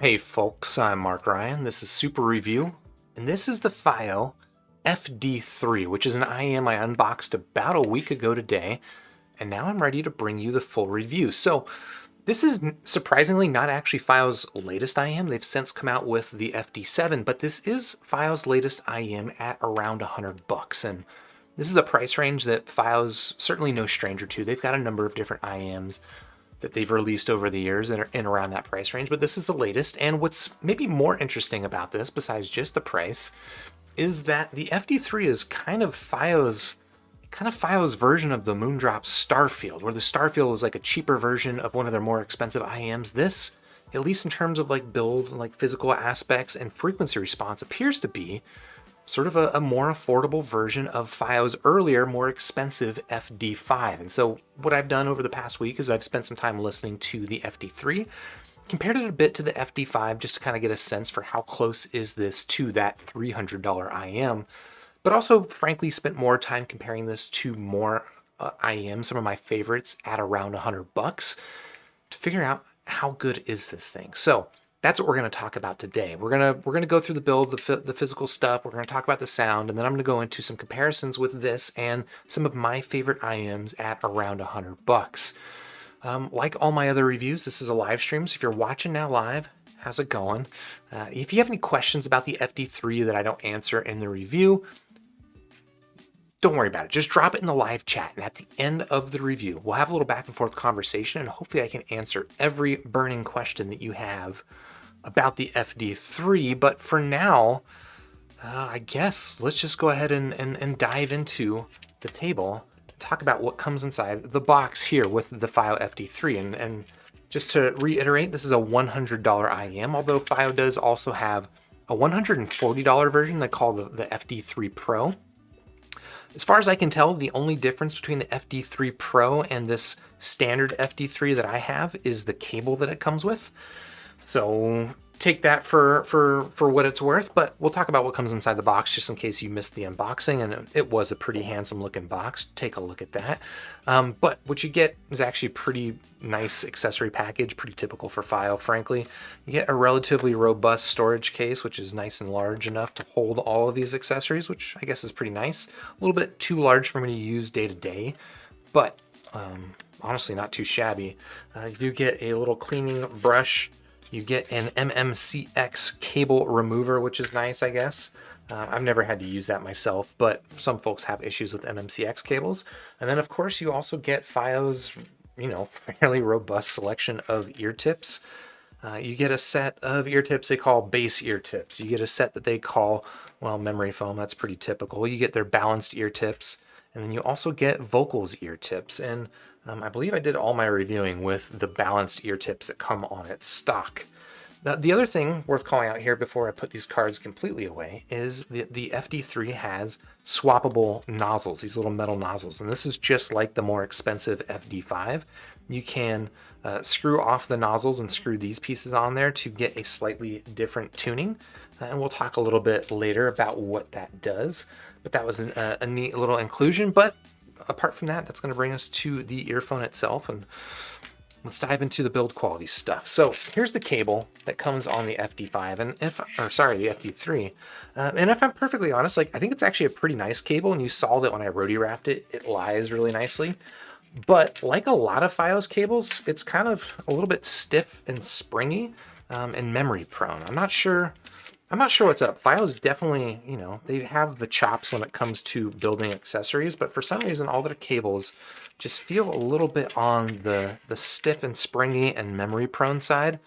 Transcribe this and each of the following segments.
Hey folks, I'm Mark Ryan. This is Super Review, and this is the Fiio FD3, which is an IM I unboxed about a week ago today, and now I'm ready to bring you the full review. So this is surprisingly not actually Fiio's latest IM. They've since come out with the FD7, but this is Fiio's latest IM at around $100, and this is a price range that Fiio's certainly no stranger to. They've got a number of different IMs that they've released over the years and are in around that price range, but this is the latest. And what's maybe more interesting about this, besides just the price, is that the FD3 is kind of Fiio's version of the Moondrop Starfield, where the Starfield is like a cheaper version of one of their more expensive IMs. This, at least in terms of like build, like physical aspects and frequency response, appears to be sort of a more affordable version of Fiio's earlier, more expensive FD5. And so what I've done over the past week is I've spent some time listening to the FD3, compared it a bit to the FD5 just to kind of get a sense for how close is this to that $300 IM, but also frankly spent more time comparing this to more IMs, some of my favorites at around $100 to figure out how good is this thing. So that's what we're going to talk about today. We're gonna go through the build, the physical stuff. We're going to talk about the sound, and then I'm going to go into some comparisons with this and some of my favorite IMs at around $100. Like all my other reviews, this is a live stream, so if you're watching now live, how's it going? If you have any questions about the FD3 that I don't answer in the review, don't worry about it. Just drop it in the live chat, and at the end of the review, we'll have a little back and forth conversation, and hopefully I can answer every burning question that you have about the FD3. But for now, I guess let's just go ahead and dive into the table, talk about what comes inside the box here with the Fiio FD3. And just to reiterate, this is a $100 IM, although Fiio does also have a $140 version they call the FD3 Pro. As far as I can tell, the only difference between the FD3 Pro and this standard FD3 that I have is the cable that it comes with. So take that for what it's worth, but we'll talk about what comes inside the box just in case you missed the unboxing, and it was a pretty handsome looking box. Take a look at that. But what you get is actually a pretty nice accessory package, pretty typical for Fiio, frankly. You get a relatively robust storage case, which is nice and large enough to hold all of these accessories, which I guess is pretty nice. A little bit too large for me to use day to day, but honestly not too shabby. You do get a little cleaning brush. You get an MMCX cable remover, which is nice, I guess. I've never had to use that myself, but some folks have issues with MMCX cables. And then, of course, you also get Fiio's, fairly robust selection of ear tips. You get a set of ear tips they call base ear tips. You get a set that they call, memory foam. That's pretty typical. You get their balanced ear tips. And then you also get vocals ear tips. And I believe I did all my reviewing with the balanced ear tips that come on its stock. The other thing worth calling out here before I put these cards completely away is the FD3 has swappable nozzles, these little metal nozzles. And this is just like the more expensive FD5. You can screw off the nozzles and screw these pieces on there to get a slightly different tuning. And we'll talk a little bit later about what that does. But that was a neat little inclusion. But apart from that, that's going to bring us to the earphone itself, and let's dive into the build quality stuff. So here's the cable that comes on the FD5, and the FD3. And if I'm perfectly honest, I think it's actually a pretty nice cable, and you saw that when I Rhody wrapped it, it lies really nicely. But like a lot of Fiio's cables, it's kind of a little bit stiff and springy and memory prone. I'm not sure what's up. Fiio's definitely, they have the chops when it comes to building accessories, but for some reason, all their cables just feel a little bit on the stiff and springy and memory prone side.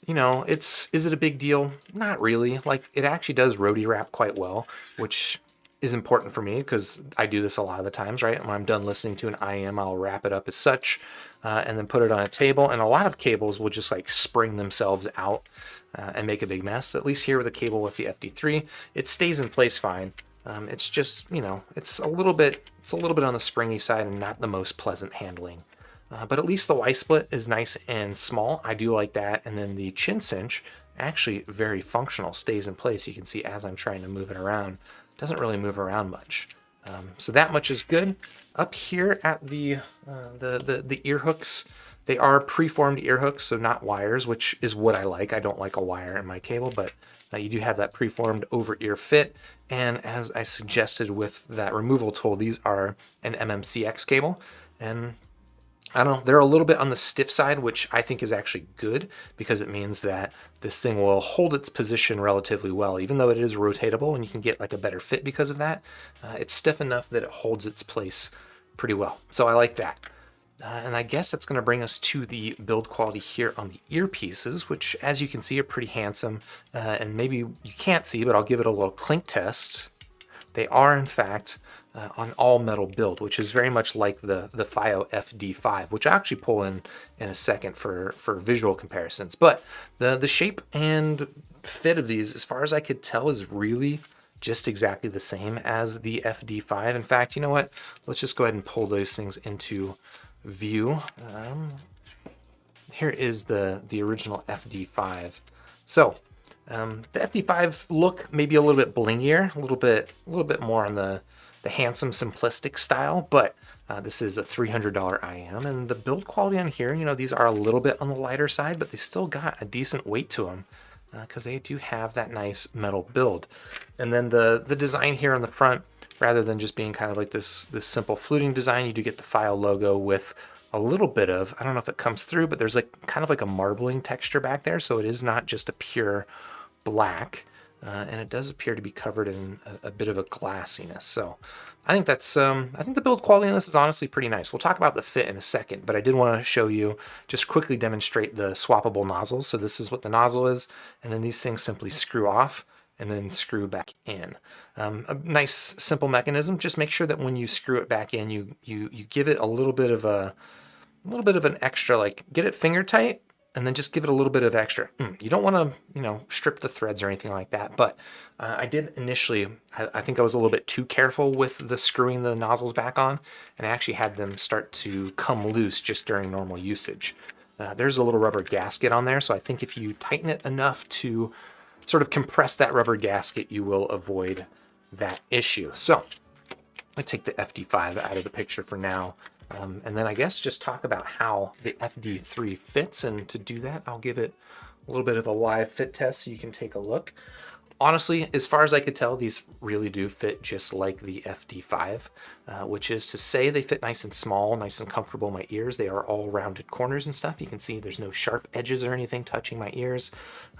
Is it a big deal? Not really. It actually does Rhody wrap quite well, which is important for me because I do this a lot of the times, right? When I'm done listening to an IM, I'll wrap it up as such and then put it on a table. And a lot of cables will just spring themselves out and make a big mess. At least here with the cable with the FD3, it stays in place fine. It's just, it's a little bit on the springy side and not the most pleasant handling. But at least the Y split is nice and small. I do like that. And then the chin cinch, actually very functional, stays in place. You can see as I'm trying to move it around, it doesn't really move around much. So that much is good. Up here at the ear hooks, They are preformed ear hooks, so not wires, which is what I like. I don't like a wire in my cable, but you do have that preformed over-ear fit. And as I suggested with that removal tool, these are an MMCX cable. And I don't know, they're a little bit on the stiff side, which I think is actually good because it means that this thing will hold its position relatively well. Even though it is rotatable and you can get like a better fit because of that, it's stiff enough that it holds its place pretty well. So I like that. And I guess that's going to bring us to the build quality here on the earpieces, which as you can see are pretty handsome. And maybe you can't see, but I'll give it a little clink test. They are in fact on all metal build, which is very much like the Fiio FD3, which I'll actually pull in a second for visual comparisons. But the shape and fit of these, as far as I could tell, is really just exactly the same as the FD3. In fact, you know what? Let's just go ahead and pull those things into view. Here is the original FD3. So the FD3 look maybe a little bit blingier, a little bit more on the handsome simplistic style, but this is a $300 IM, and the build quality on here, you know, these are a little bit on the lighter side, but they still got a decent weight to them because they do have that nice metal build. And then the design here on the front, rather than just being kind of like this simple fluting design, you do get the Fiio logo with a little bit of, I don't know if it comes through, but there's like kind of like a marbling texture back there, so it is not just a pure black, and it does appear to be covered in a bit of a glassiness. So I think that's I think the build quality on this is honestly pretty nice. We'll talk about the fit in a second, but I did want to show you, just quickly demonstrate the swappable nozzles. So this is what the nozzle is, and then these things simply screw off and then screw back in. A nice simple mechanism. Just make sure that when you screw it back in, you give it a little bit of an extra, like get it finger tight, and then just give it a little bit of extra. You don't want to, you know, strip the threads or anything like that. But I did initially, I think I was a little bit too careful with the screwing the nozzles back on, and I actually had them start to come loose just during normal usage. There's a little rubber gasket on there, so I think if you tighten it enough to sort of compress that rubber gasket, you will avoid that issue. So I take the FD3 out of the picture for now. And then I guess just talk about how the FD3 fits. And to do that, I'll give it a little bit of a live fit test so you can take a look. Honestly, as far as I could tell, these really do fit just like the FD3, which is to say they fit nice and small, nice and comfortable in my ears. They are all rounded corners and stuff. You can see there's no sharp edges or anything touching my ears.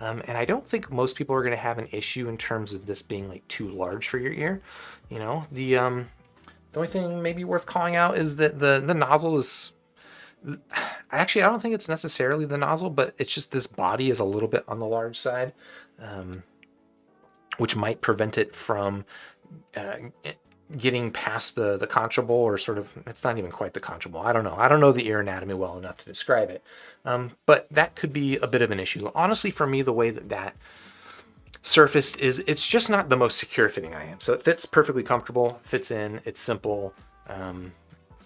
And I don't think most people are going to have an issue in terms of this being like too large for your ear. You know, the only thing maybe worth calling out is that the nozzle is, actually, I don't think it's necessarily the nozzle, but it's just this body is a little bit on the large side, which might prevent it from getting past the conchable, or sort of, it's not even quite the conchable. I don't know. I don't know the ear anatomy well enough to describe it, but that could be a bit of an issue. Honestly, for me, the way that surfaced is, it's just not the most secure fitting IM. So it fits perfectly comfortable, fits in, it's simple.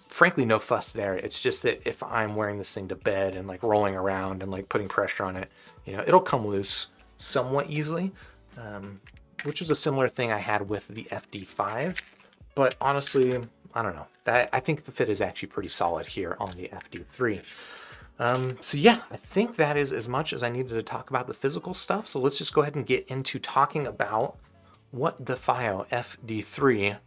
Frankly, no fuss there. It's just that if I'm wearing this thing to bed and like rolling around and like putting pressure on it, you know, it'll come loose somewhat easily, which is a similar thing I had with the FD3. But honestly, I don't know. I think the fit is actually pretty solid here on the FD3. So yeah, I think that is as much as I needed to talk about the physical stuff. So let's just go ahead and get into talking about what the Fiio FD3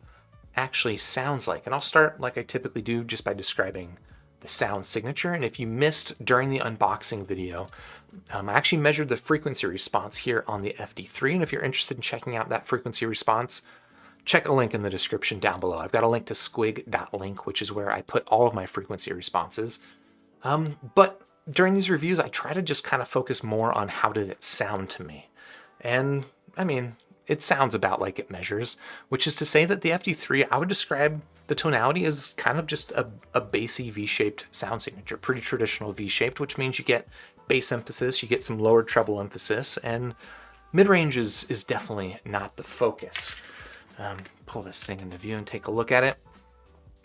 actually sounds like. And I'll start like I typically do, just by describing the sound signature. And if you missed during the unboxing video, I actually measured the frequency response here on the FD3. And if you're interested in checking out that frequency response, check a link in the description down below. I've got a link to squig.link, which is where I put all of my frequency responses. But during these reviews, I try to just kind of focus more on how did it sound to me. And I mean, it sounds about like it measures, which is to say that the FD3, I would describe the tonality as kind of just a bassy V-shaped sound signature, pretty traditional V-shaped, which means you get bass emphasis, you get some lower treble emphasis, and mid-range is definitely not the focus. Pull this thing into view and take a look at it.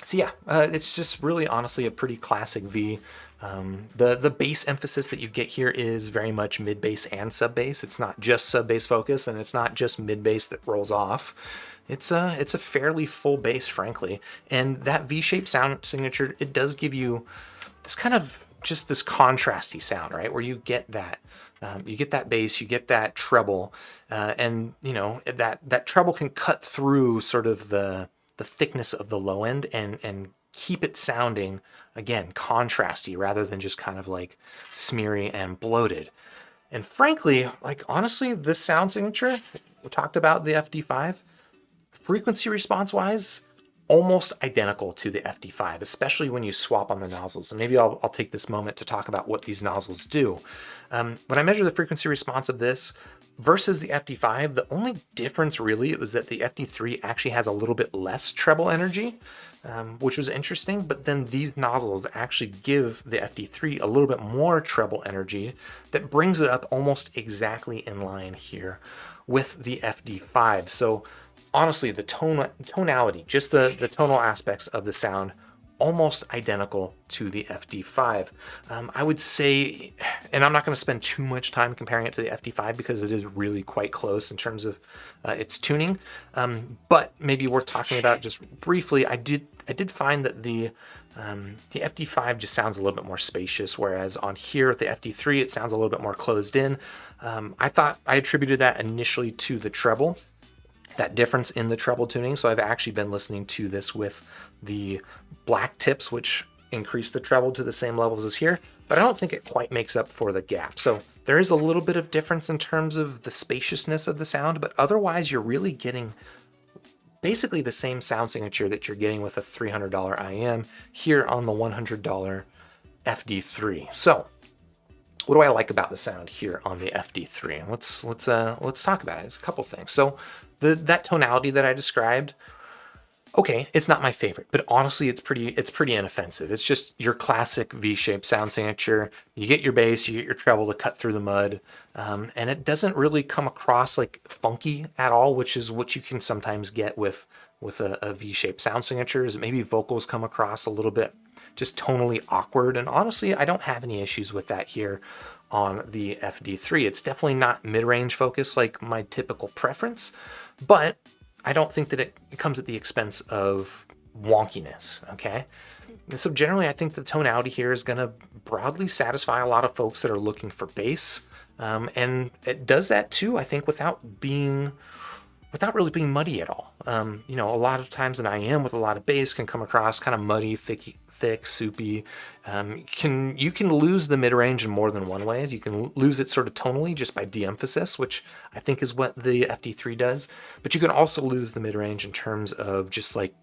So yeah, it's just really honestly a pretty classic V. The bass emphasis that you get here is very much mid bass and sub bass. It's not just sub bass focus, and it's not just mid bass that rolls off. It's a fairly full bass, frankly. And that V-shaped sound signature, it does give you this kind of just this contrasty sound, right? Where you get that bass, you get that treble, and you know that treble can cut through sort of the thickness of the low end and keep it sounding, again, contrasty rather than just kind of like smeary and bloated. And frankly, like honestly, this sound signature, we talked about the FD5, frequency response wise, almost identical to the FD5, especially when you swap on the nozzles. And maybe I'll take this moment to talk about what these nozzles do. When I measure the frequency response of this versus the FD5, the only difference really was that the FD3 actually has a little bit less treble energy, which was interesting, but then these nozzles actually give the FD3 a little bit more treble energy that brings it up almost exactly in line here with the FD5. So honestly, the tonality, just the tonal aspects of the sound, almost identical to the FD5. I would say, and I'm not going to spend too much time comparing it to the FD5 because it is really quite close in terms of its tuning, but maybe worth talking about just briefly. I did find that the FD5 just sounds a little bit more spacious, whereas on here at the FD3 it sounds a little bit more closed in. I thought I attributed that initially to the treble, that difference in the treble tuning. So I've actually been listening to this with the black tips, which increase the treble to the same levels as here, but I don't think it quite makes up for the gap. So there is a little bit of difference in terms of the spaciousness of the sound, but otherwise you're really getting basically the same sound signature that you're getting with a $300 IM here on the $100 FD3. So what do I like about the sound here on the FD3? Let's talk about it. There's a couple things. So that tonality that I described, okay, it's not my favorite, but honestly, it's pretty inoffensive. It's just your classic V-shaped sound signature. You get your bass, you get your treble to cut through the mud, and it doesn't really come across like funky at all, which is what you can sometimes get with a V-shaped sound signature. Is maybe vocals come across a little bit just tonally awkward, and honestly, I don't have any issues with that here on the FD3. It's definitely not mid-range focus like my typical preference, but I don't think that it comes at the expense of wonkiness, okay? And so generally, I think the tonality here is going to broadly satisfy a lot of folks that are looking for bass, and it does that too, I think, without really being muddy at all. You know, a lot of times an IM with a lot of bass can come across kind of muddy, thick, soupy. You can lose the mid-range in more than one way. You can lose it sort of tonally just by de-emphasis, which I think is what the FD3 does. But you can also lose the mid-range in terms of just like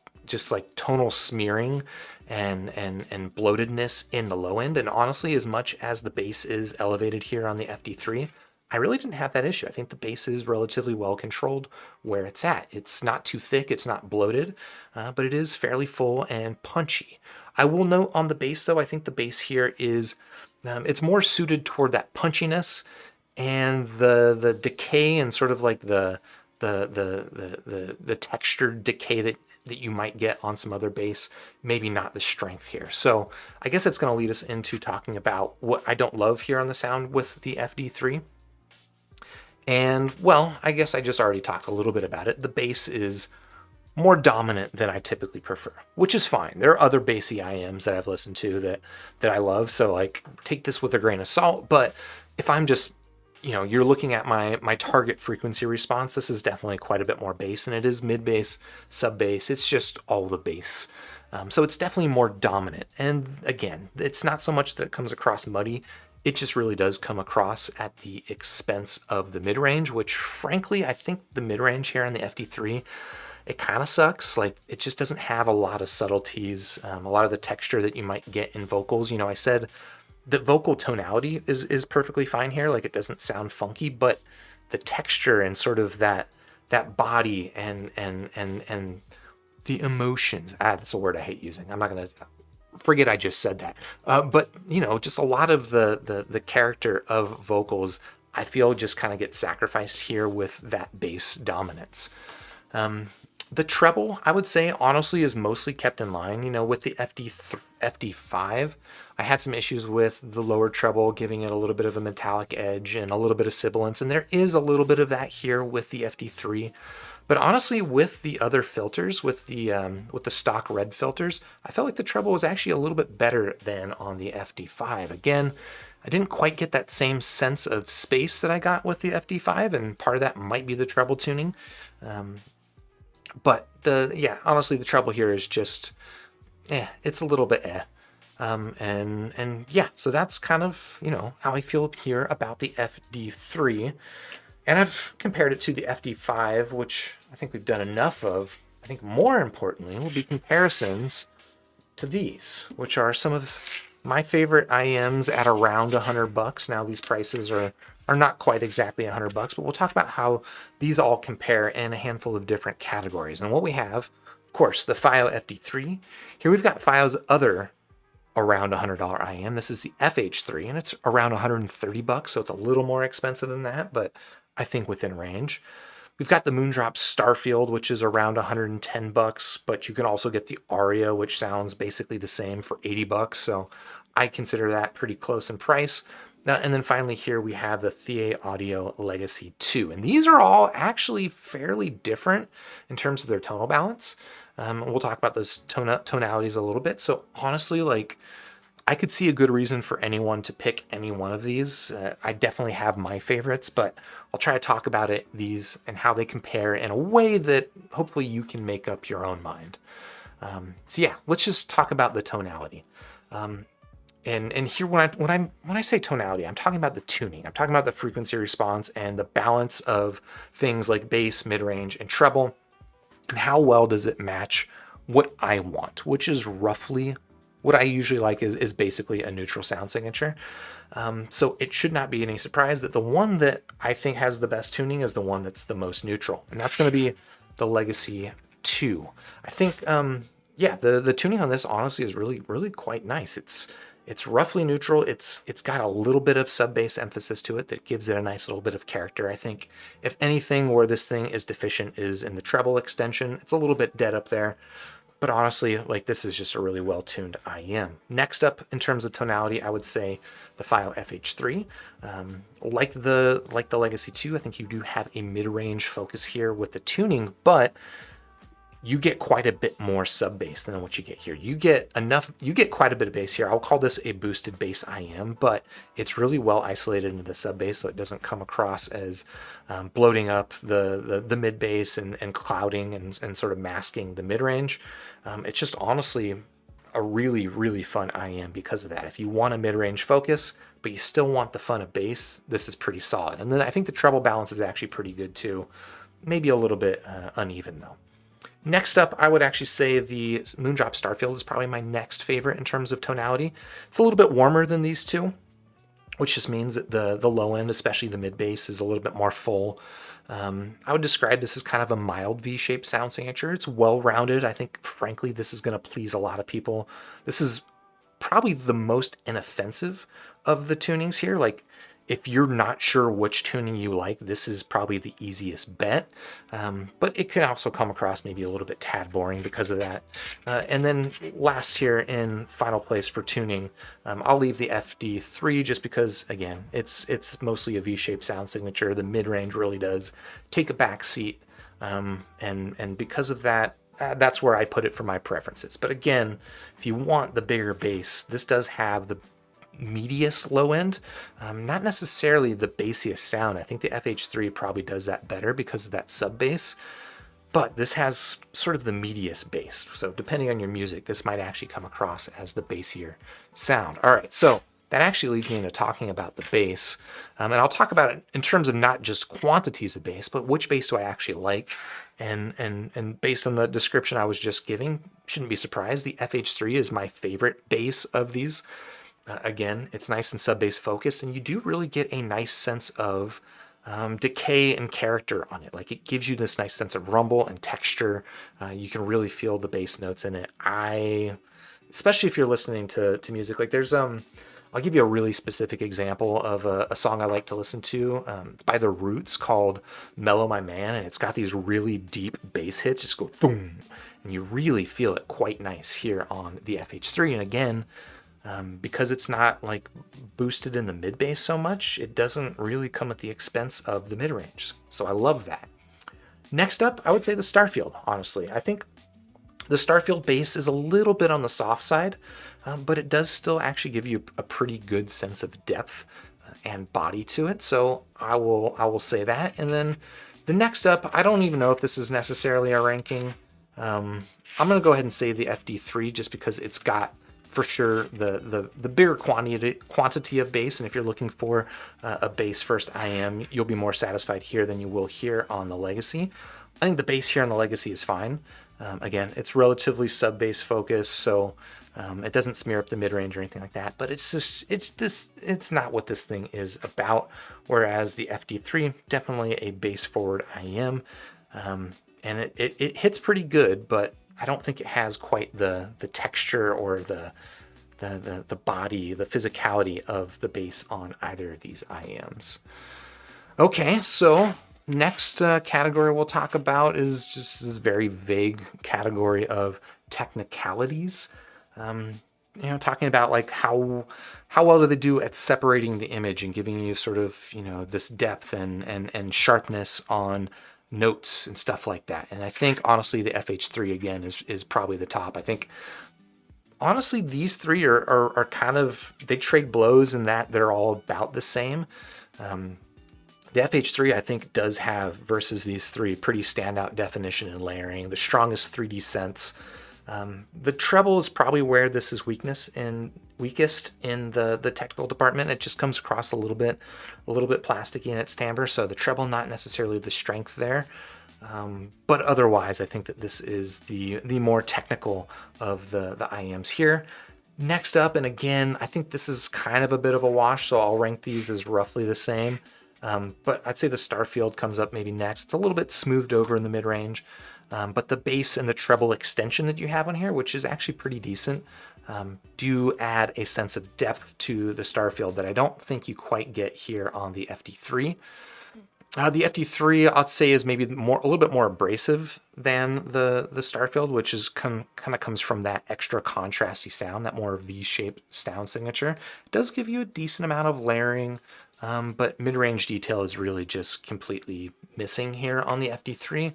tonal smearing and bloatedness in the low end. And honestly, as much as the bass is elevated here on the FD3, I really didn't have that issue. I think the bass is relatively well controlled where it's at. It's not too thick, it's not bloated, but it is fairly full and punchy. I will note on the bass though, I think the bass here is, it's more suited toward that punchiness and the decay and sort of like the textured decay that you might get on some other bass, maybe not the strength here. So I guess it's going to lead us into talking about what I don't love here on the sound with the FD3. And, well, I guess I just already talked a little bit about it. The bass is more dominant than I typically prefer, which is fine. There are other bassy IMs that I've listened to that I love, so, like, take this with a grain of salt. But if I'm just, you know, you're looking at my target frequency response, this is definitely quite a bit more bass, and it is mid-bass, sub-bass. It's just all the bass. So it's definitely more dominant. And, again, it's not so much that it comes across muddy. It just really does come across at the expense of the mid-range, which frankly, I think the mid-range here on the FD3, it kind of sucks. Like, it just doesn't have a lot of subtleties, a lot of the texture that you might get in vocals. You know, I said that vocal tonality is perfectly fine here. Like, it doesn't sound funky, but the texture and sort of that body and the emotions, that's a word I hate using. I'm not going to forget I just said that. But, you know, just a lot of the character of vocals, I feel just kind of get sacrificed here with that bass dominance. The treble, I would say, honestly, is mostly kept in line. You know, with the FD5, I had some issues with the lower treble, giving it a little bit of a metallic edge and a little bit of sibilance. And there is a little bit of that here with the FD3. But honestly, with the other filters, with the stock red filters, I felt like the treble was actually a little bit better than on the FD5. Again, I didn't quite get that same sense of space that I got with the FD5, and part of that might be the treble tuning. But honestly, the treble here is just, it's a little bit and yeah, so that's kind of, how I feel here about the FD3. And I've compared it to the FD5, which I think we've done enough of. I think more importantly will be comparisons to these, which are some of my favorite IEMs at around $100. Now these prices are not quite exactly $100, but we'll talk about how these all compare in a handful of different categories. And what we have, of course, the Fiio FD3. Here we've got Fio's other around $100 IEM. This is the FH3, and it's around $130, so it's a little more expensive than that, but I think within range. We've got the Moondrop Starfield, which is around $110, but you can also get the Aria, which sounds basically the same, for $80. So I consider that pretty close in price. And then finally here we have the Fiio Audio Legacy 2. And these are all actually fairly different in terms of their tonal balance. We'll talk about those tonalities a little bit. So honestly, like, I could see a good reason for anyone to pick any one of these. I definitely have my favorites, but I'll try to talk about these and how they compare in a way that hopefully you can make up your own mind. So yeah, let's just talk about the tonality. And here, when I say tonality, I'm talking about the tuning. I'm talking about the frequency response and the balance of things like bass, mid-range, and treble, and how well does it match what I want, which is roughly what I usually like is basically a neutral sound signature. So it should not be any surprise that the one that I think has the best tuning is the one that's the most neutral, and that's going to be the Legacy 2. I think, the tuning on this honestly is really, really quite nice. It's roughly neutral. It's got a little bit of sub bass emphasis to it that gives it a nice little bit of character. I think if anything where this thing is deficient is in the treble extension. It's a little bit dead up there. But honestly, like, this is just a really well-tuned IEM. Next up, in terms of tonality, I would say the Fiio FH3. Like the Legacy 2, I think you do have a mid-range focus here with the tuning, but you get quite a bit more sub bass than what you get here. You get quite a bit of bass here. I'll call this a boosted bass IEM, but it's really well isolated into the sub bass, so it doesn't come across as bloating up the mid bass and clouding and sort of masking the mid range. It's just honestly a really, really fun IEM because of that. If you want a mid range focus, but you still want the fun of bass, this is pretty solid. And then I think the treble balance is actually pretty good too. Maybe a little bit uneven though. Next up, I would actually say the Moondrop Starfield is probably my next favorite in terms of tonality. It's a little bit warmer than these two, which just means that the low end, especially the mid bass, is a little bit more full. I would describe this as kind of a mild V-shaped sound signature. It's well-rounded. I think, frankly, this is going to please a lot of people. This is probably the most inoffensive of the tunings here. Like, if you're not sure which tuning you like, this is probably the easiest bet. But it can also come across maybe a little bit tad boring because of that. And then last here in final place for tuning, I'll leave the FD3 just because, again, it's mostly a V-shaped sound signature. The mid-range really does take a back seat. And because of that, that's where I put it for my preferences. But again, if you want the bigger bass, this does have the medius low end, not necessarily the bassiest sound. I think the FH3 probably does that better because of that sub bass, but this has sort of the medius bass. So depending on your music, this might actually come across as the bassier sound. All right, so that actually leads me into talking about the bass, and I'll talk about it in terms of not just quantities of bass, but which bass do I actually like. And based on the description I was just giving, shouldn't be surprised, the FH3 is my favorite bass of these. Again, it's nice and sub-bass focused, and you do really get a nice sense of decay and character on it. Like, it gives you this nice sense of rumble and texture. You can really feel the bass notes in it. Especially if you're listening to music, like there's I'll give you a really specific example of a song I like to listen to. It's by The Roots called Mellow My Man, and it's got these really deep bass hits. Just go boom, and you really feel it quite nice here on the FH3. And again, because it's not like boosted in the mid bass so much, it doesn't really come at the expense of the mid range. So I love that. Next up, I would say the Starfield, honestly. I think the Starfield bass is a little bit on the soft side, but it does still actually give you a pretty good sense of depth and body to it. So I will say that. And then the next up, I don't even know if this is necessarily a ranking. I'm going to go ahead and say the FD3 just because it's got for sure the bigger quantity of bass. And if you're looking for a bass first IM, you'll be more satisfied here than you will here on the Legacy. I think the bass here on the Legacy is fine. Again, it's relatively sub-bass focused, so it doesn't smear up the mid-range or anything like that, but it's not what this thing is about, whereas the FD3, definitely a bass-forward IM, and it hits pretty good, but I don't think it has quite the texture or the body, the physicality of the bass on either of these IMs. Okay, so next category we'll talk about is just this very vague category of technicalities. Talking about like how well do they do at separating the image and giving you sort of, this depth and sharpness on notes and stuff like that. And I think honestly the FH3 again is probably the top. I think honestly these three are kind of, they trade blows in that they're all about the same. The FH3, I think, does have, versus these three, pretty standout definition and layering, the strongest 3D sense. The treble is probably where this is weakest in the technical department. It just comes across a little bit plasticky in its timbre, so the treble not necessarily the strength there. But otherwise, I think that this is the more technical of the IMs here. Next up, and again, I think this is kind of a bit of a wash, so I'll rank these as roughly the same. But I'd say the Starfield comes up maybe next. It's a little bit smoothed over in the mid-range, but the bass and the treble extension that you have on here, which is actually pretty decent, do add a sense of depth to the Starfield that I don't think you quite get here on the FD3. The FD3, I'd say, is maybe a little bit more abrasive than the Starfield, which is kind of comes from that extra contrasty sound, that more V-shaped sound signature. It does give you a decent amount of layering, but mid-range detail is really just completely missing here on the FD3.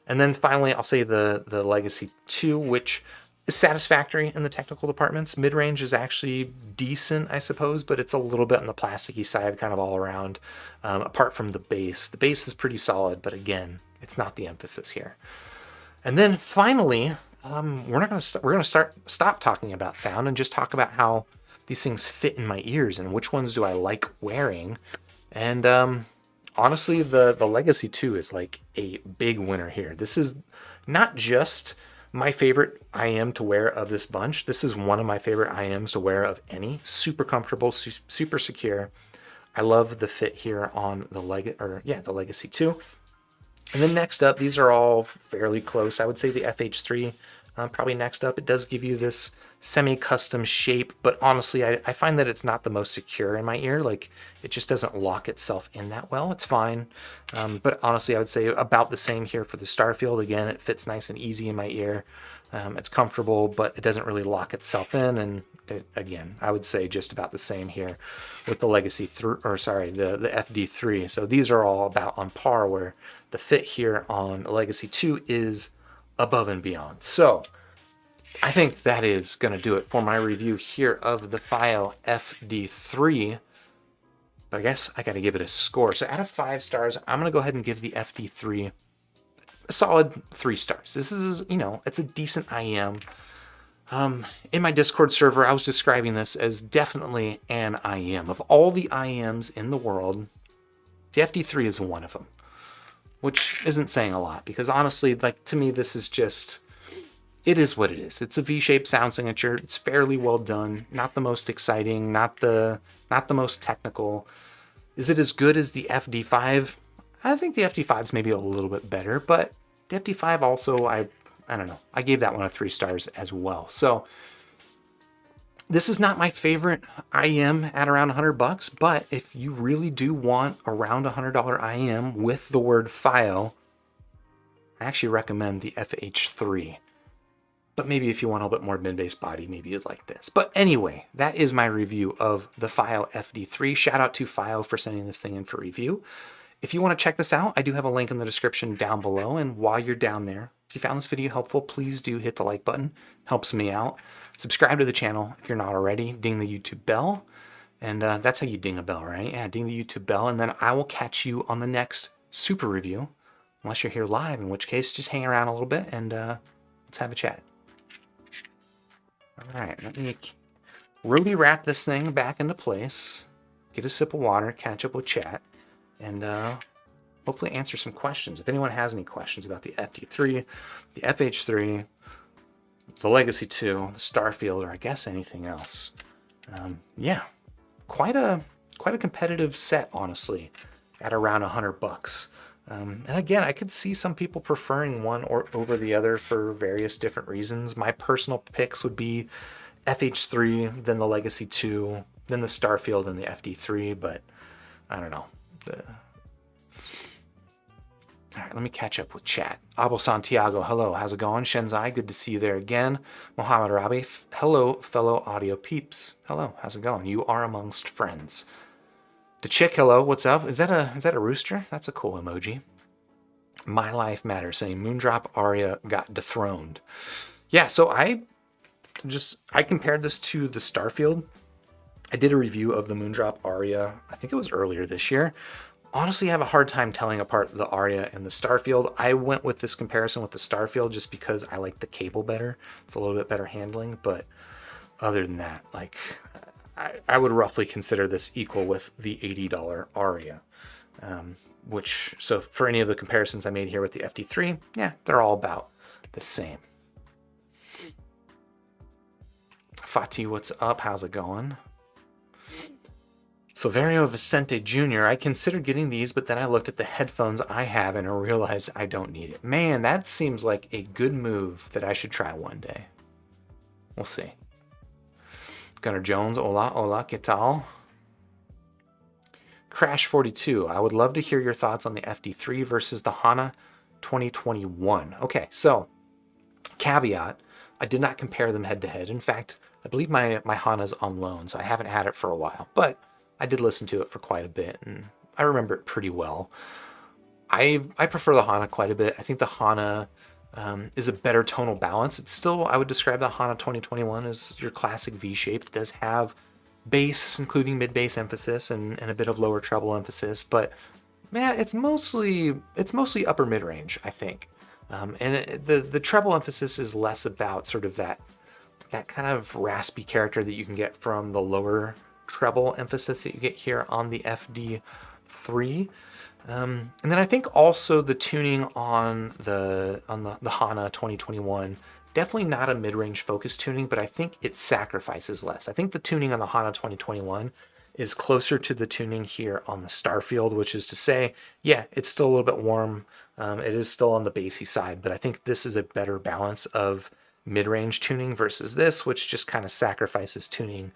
And then finally, I'll say the Legacy 2, which is satisfactory in the technical departments. Mid-range is actually decent, I suppose, but it's a little bit on the plasticky side, kind of all around, apart from the bass. The bass is pretty solid, but again, it's not the emphasis here. And then finally, we're going to stop talking about sound and just talk about how these things fit in my ears and which ones do I like wearing. And honestly, the Legacy 2 is like a big winner here. This is not just my favorite IM to wear of this bunch. This is one of my favorite IMs to wear of any. Super comfortable, super secure. I love the fit here on the Legacy 2. And then next up, these are all fairly close. I would say the FH3 probably next up. It does give you this semi-custom shape, but honestly, I find that it's not the most secure in my ear. Like, it just doesn't lock itself in that well. It's fine, but honestly, I would say about the same here for the Starfield. Again, it fits nice and easy in my ear. It's comfortable, but it doesn't really lock itself in. And again, I would say just about the same here with the Legacy 3, or sorry, the FD3. So these are all about on par, where the fit here on Legacy 2 is above and beyond. So I think that is going to do it for my review here of the Fiio FD3. But I guess I got to give it a score. So out of 5 stars, I'm going to go ahead and give the FD3 a solid 3 stars. This is, it's a decent IM. In my Discord server, I was describing this as definitely an IM. Of all the IMs in the world, the FD3 is one of them, which isn't saying a lot, because honestly, like, to me, this is just, it is what it is. It's a V-shaped sound signature. It's fairly well done. Not the most exciting, not the most technical. Is it as good as the FD5? I think the FD5 is maybe a little bit better, but the FD5 also, I don't know. I gave that one a 3 stars as well. So this is not my favorite IM at around $100, but if you really do want around $100 IM with the word Fiio, I actually recommend the FH3. But maybe if you want a little bit more mid-bass body, maybe you'd like this. But anyway, that is my review of the Fiio FD3. Shout out to Fiio for sending this thing in for review. if you want to check this out, I do have a link in the description down below. And while you're down there, if you found this video helpful, please do hit the like button. Helps me out. Subscribe to the channel if you're not already. Ding the YouTube bell. And that's how you ding a bell, right? Yeah, ding the YouTube bell. And then I will catch you on the next super review. Unless you're here live, in which case just hang around a little bit and let's have a chat. All right, let me Ruby wrap this thing back into place, get a sip of water, catch up with chat, and hopefully answer some questions. If anyone has any questions about the FD3, the FH3, the Legacy 2, the Starfield, or I guess anything else. Yeah, quite a competitive set, honestly, at around $100. And again, I could see some people preferring one or over the other for various different reasons. My personal picks would be FH3, then the Legacy 2, then the Starfield and the FD3, but I don't know. All right, let me catch up with chat. Abo Santiago, hello, how's it going? Shenzai, good to see you there again. Mohammed Rabi, hello, fellow audio peeps. Hello, how's it going? You are amongst friends. The chick, hello, what's up? Is that a rooster? That's a cool emoji. My Life Matters saying Moondrop Aria got dethroned. Yeah, so I compared this to the Starfield. I did a review of the Moondrop Aria, I think it was earlier this year. Honestly, I have a hard time telling apart the Aria and the Starfield. I went with this comparison with the Starfield just because I like the cable better. It's a little bit better handling, but other than that, like, I would roughly consider this equal with the $80 Aria, which, so for any of the comparisons I made here with the FD3, yeah, they're all about the same. Fatih, what's up? How's it going? Silverio Vicente Jr., I considered getting these, but then I looked at the headphones I have and I realized I don't need it. Man, that seems like a good move that I should try one day. We'll see. Gunnar Jones, hola, hola, ¿qué tal? Crash 42, I would love to hear your thoughts on the FD3 versus the HANA 2021. Okay, so caveat, I did not compare them head to head. In fact, I believe my HANA's on loan, so I haven't had it for a while, but I did listen to it for quite a bit and I remember it pretty well. I prefer the HANA quite a bit. I think the HANA is a better tonal balance. It's still, I would describe the HANA 2021 as your classic V-shape. It does have bass, including mid-bass emphasis and a bit of lower treble emphasis, but man, it's mostly upper mid-range, I think. And the treble emphasis is less about sort of that kind of raspy character that you can get from the lower treble emphasis that you get here on the FD3. And then I think also the tuning on the HANA 2021, definitely not a mid-range focus tuning, but I think it sacrifices less. I think the tuning on the HANA 2021 is closer to the tuning here on the Starfield, which is to say, yeah, it's still a little bit warm. It is still on the bassy side, but I think this is a better balance of mid-range tuning versus this, which just kind of sacrifices tuning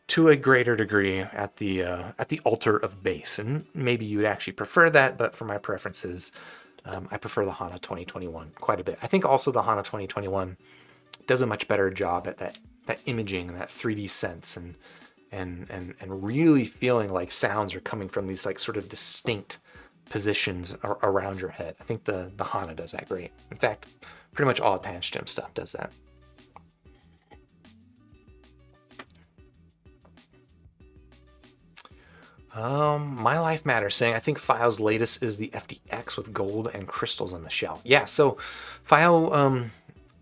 to a greater degree at the altar of bass. And maybe you would actually prefer that, but for my preferences, I prefer the HANA 2021 quite a bit. I think also the HANA 2021 does a much better job at that imaging, that 3D sense, and really feeling like sounds are coming from these like sort of distinct positions around your head. I think the HANA does that great. In fact, pretty much all Panchjam stuff does that. My Life Matters saying, I think Fio's latest is the FDX with gold and crystals on the shell. Yeah, so Fio,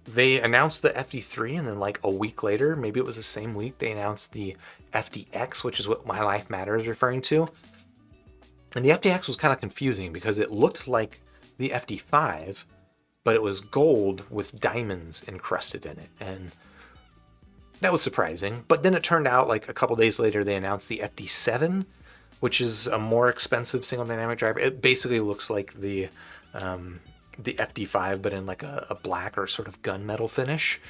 they announced the FD3 and then like a week later, maybe it was the same week, they announced the FDX, which is what My Life Matters is referring to. And the FDX was kind of confusing because it looked like the FD5, but it was gold with diamonds encrusted in it. And that was surprising. But then it turned out like a couple days later, they announced the FD7, which is a more expensive single dynamic driver. It basically looks like the FD5, but in like a black or sort of gunmetal finish.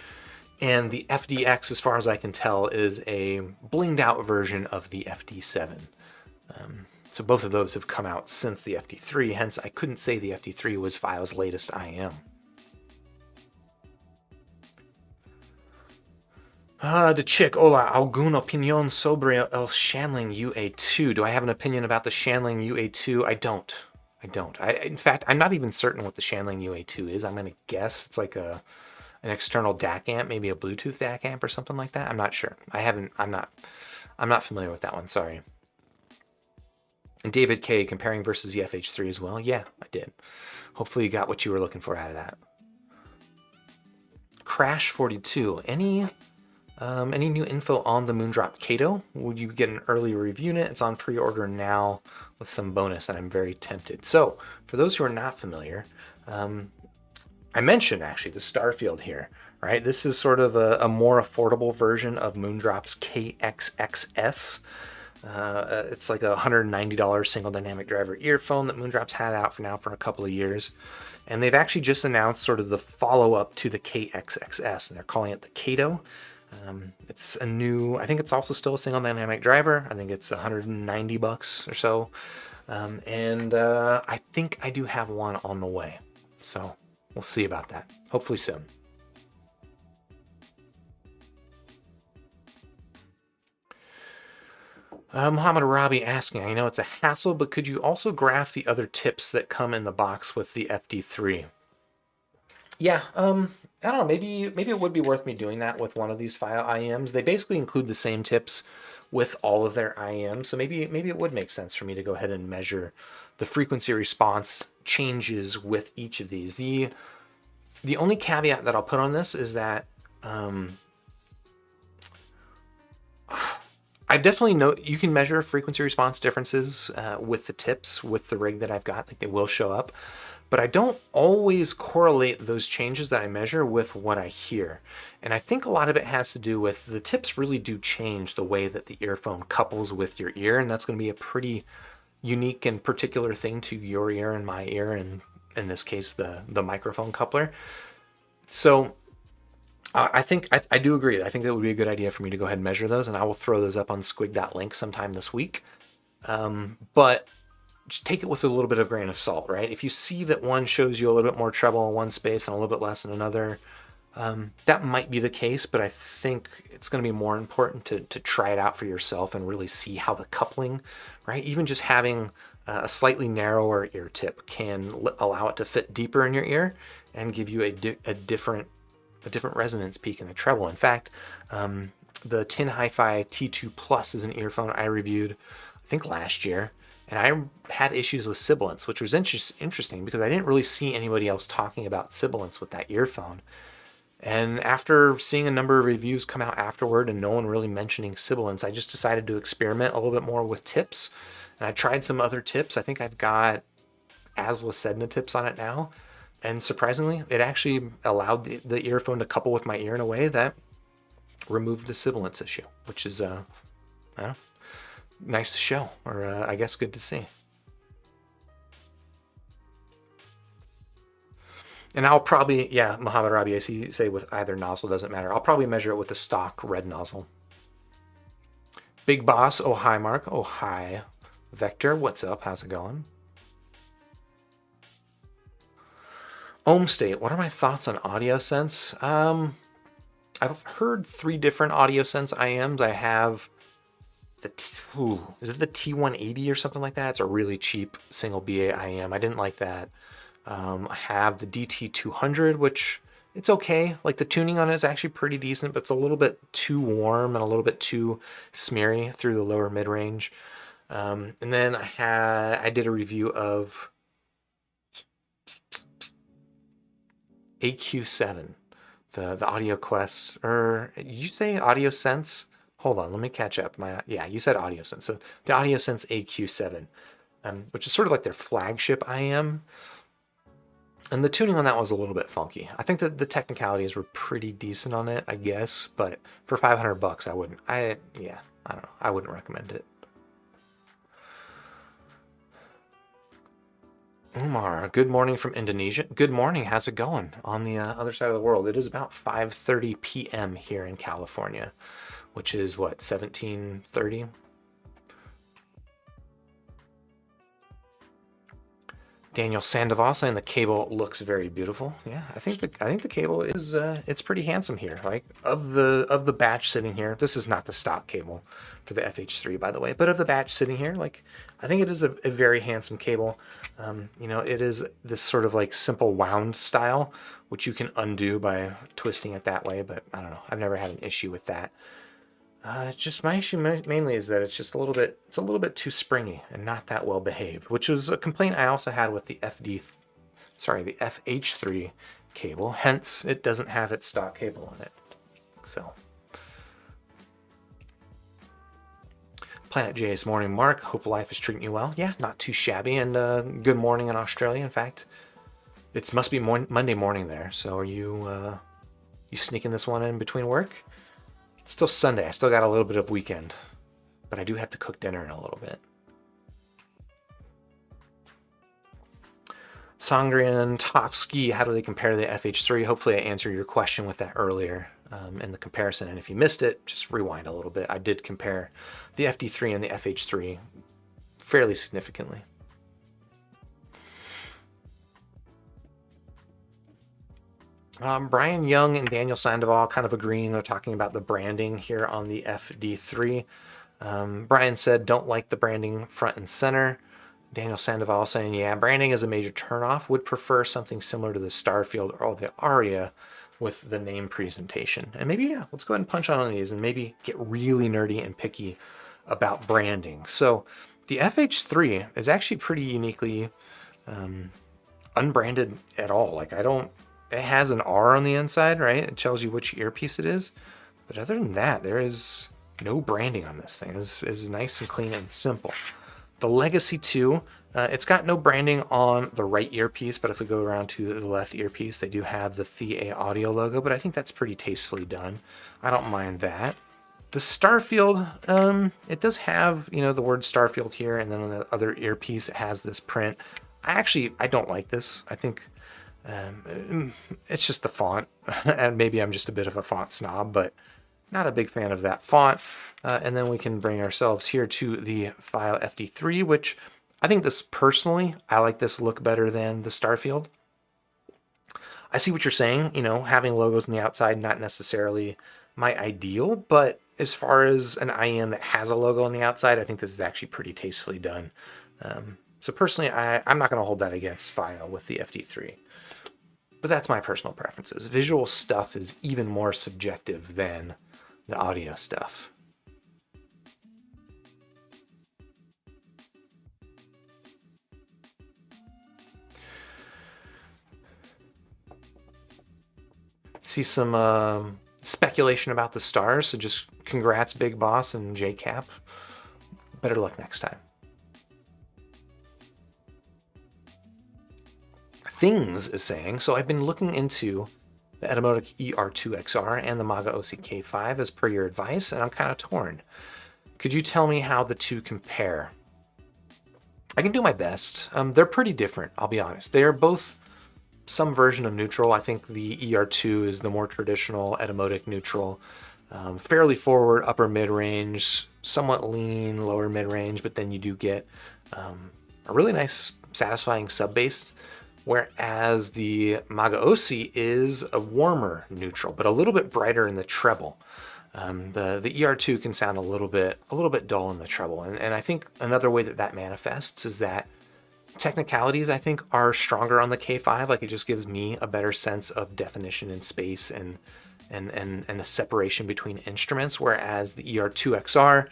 And the FDX, as far as I can tell, is a blinged out version of the FD7. So both of those have come out since the FD3, hence I couldn't say the FD3 was Fio's latest IM. The chick, hola, alguna opinión sobre el Shanling UA2? Do I have an opinion about the Shanling UA2? I don't. I don't. In fact, I'm not even certain what the Shanling UA2 is. I'm going to guess it's like an external DAC amp, maybe a Bluetooth DAC amp or something like that. I'm not sure. I'm not familiar with that one. Sorry. And David K comparing versus the FH3 as well. Yeah, I did. Hopefully you got what you were looking for out of that. Crash 42. Any new info on the Moondrop Kato? Would you get an early review unit? It's on pre-order now with some bonus, and I'm very tempted. So, for those who are not familiar, I mentioned actually the Starfield here, right? This is sort of a more affordable version of Moondrop's KXXS. It's like a $190 single dynamic driver earphone that Moondrop's had out for a couple of years. And they've actually just announced sort of the follow-up to the KXXS, and they're calling it the Kato. It's a new, I think it's also still a single dynamic driver. I think it's $190 or so. I think I do have one on the way. So we'll see about that. Hopefully soon. Muhammad Arabi asking, I know it's a hassle, but could you also graph the other tips that come in the box with the FD3? Yeah, I don't know, maybe it would be worth me doing that with one of these Fiio IEMs. They basically include the same tips with all of their IEMs, so maybe it would make sense for me to go ahead and measure the frequency response changes with each of these. The only caveat that I'll put on this is that I definitely know you can measure frequency response differences with the tips, with the rig that I've got, like they will show up, but I don't always correlate those changes that I measure with what I hear. And I think a lot of it has to do with the tips really do change the way that the earphone couples with your ear, and that's going to be a pretty unique and particular thing to your ear and my ear, and in this case, the microphone coupler. So I think I do agree. I think that would be a good idea for me to go ahead and measure those, and I will throw those up on squig.link sometime this week. But just take it with a little bit of grain of salt, right? If you see that one shows you a little bit more treble in one space and a little bit less in another, that might be the case, but I think it's going to be more important to try it out for yourself and really see how the coupling, right? Even just having a slightly narrower ear tip can allow it to fit deeper in your ear and give you a different resonance peak in the treble. In fact, the Tin Hi-Fi T2 Plus is an earphone I reviewed, I think last year, and I had issues with sibilance, which was interesting because I didn't really see anybody else talking about sibilance with that earphone. And after seeing a number of reviews come out afterward and no one really mentioning sibilance, I just decided to experiment a little bit more with tips. And I tried some other tips. I think I've got Asla Sedna tips on it now. And surprisingly, it actually allowed the earphone to couple with my ear in a way that removed the sibilance issue, which is nice to show, or I guess good to see. And I'll probably, yeah, Muhammad Rabi, I see you say with either nozzle, doesn't matter. I'll probably measure it with the stock red nozzle. Big Boss, oh hi Mark, oh hi. Vector, what's up, how's it going? Ohm State, what are my thoughts on AudioSense? I've heard 3 different AudioSense IMs. I have is it the T180 or something like that? It's a really cheap single BA IM. I didn't like that. I have the DT200, which it's okay. Like the tuning on it is actually pretty decent, but it's a little bit too warm and a little bit too smeary through the lower mid range. And then I did a review of AQ7, the Audio Quest, or did you say AudioSense? Hold on, let me catch up. Yeah, you said AudioSense. So the AudioSense AQ7, which is sort of like their flagship IM. And the tuning on that was a little bit funky. I think that the technicalities were pretty decent on it, I guess, but for $500, I wouldn't. I don't know. I wouldn't recommend it. Umar, good morning from Indonesia. Good morning. How's it going on the other side of the world? It is about 5:30 p.m. here in California, which is what, 17:30? Daniel Sandoval saying the cable looks very beautiful. Yeah, I think the cable is it's pretty handsome here. Like of the batch sitting here, this is not the stock cable for the FH3, by the way, but of the batch sitting here, like I think it is a very handsome cable. You know, it is this sort of like simple wound style, which you can undo by twisting it that way. But I don't know, I've never had an issue with that. Just my issue mainly is that it's just a little bit too springy and not that well behaved, which was a complaint I also had with the the FH3 cable. Hence, it doesn't have its stock cable on it. So, Planet JS Morning Mark, hope life is treating you well. Yeah, not too shabby, and good morning in Australia. In fact, it must be Monday morning there. So, are you sneaking this one in between work? It's still Sunday. I still got a little bit of weekend, but I do have to cook dinner in a little bit. Sangrian Tofsky, how do they compare the FH3? Hopefully I answered your question with that earlier in the comparison. And if you missed it, just rewind a little bit. I did compare the FD3 and the FH3 fairly significantly. Brian Young and Daniel Sandoval kind of agreeing. They're talking about the branding here on the FD3. Brian said, don't like the branding front and center. Daniel Sandoval saying, yeah, branding is a major turnoff. Would prefer something similar to the Starfield or the Aria with the name presentation. And maybe, yeah, let's go ahead and punch on these and maybe get really nerdy and picky about branding. So the FH3 is actually pretty uniquely unbranded at all. Like it has an R on the inside, right? It tells you which earpiece it is. But other than that, there is no branding on this thing. It's nice and clean and simple. The Legacy 2, it's got no branding on the right earpiece, but if we go around to the left earpiece, they do have the Thea Audio logo, but I think that's pretty tastefully done. I don't mind that. The Starfield, it does have, you know, the word Starfield here, and then on the other earpiece, it has this print. I don't like this. I think it's just the font, and maybe I'm just a bit of a font snob, but not a big fan of that font. And then we can bring ourselves here to the Fiio FD3, which I think this personally, I like this look better than the Starfield. I see what you're saying, you know, having logos on the outside, not necessarily my ideal, but as far as an IEM that has a logo on the outside, I think this is actually pretty tastefully done. So personally, I'm not going to hold that against Fiio with the FD3. But that's my personal preferences. Visual stuff is even more subjective than the audio stuff. See some speculation about the stars, so just congrats Big Boss and JCap. Better luck next time. Things is saying, so I've been looking into the Etymotic ER2XR and the Maga OC-K5 as per your advice, and I'm kind of torn. Could you tell me how the two compare? I can do my best. They're pretty different, I'll be honest. They are both some version of neutral. I think the ER2 is the more traditional Etymotic neutral. Fairly forward, upper mid-range, somewhat lean, lower mid-range, but then you do get a really nice, satisfying sub-bass. Whereas the Maga OC is a warmer neutral, but a little bit brighter in the treble. The ER2 can sound a little bit dull in the treble, and I think another way that manifests is that technicalities I think are stronger on the K5. Like it just gives me a better sense of definition in space and the separation between instruments. Whereas the ER2XR,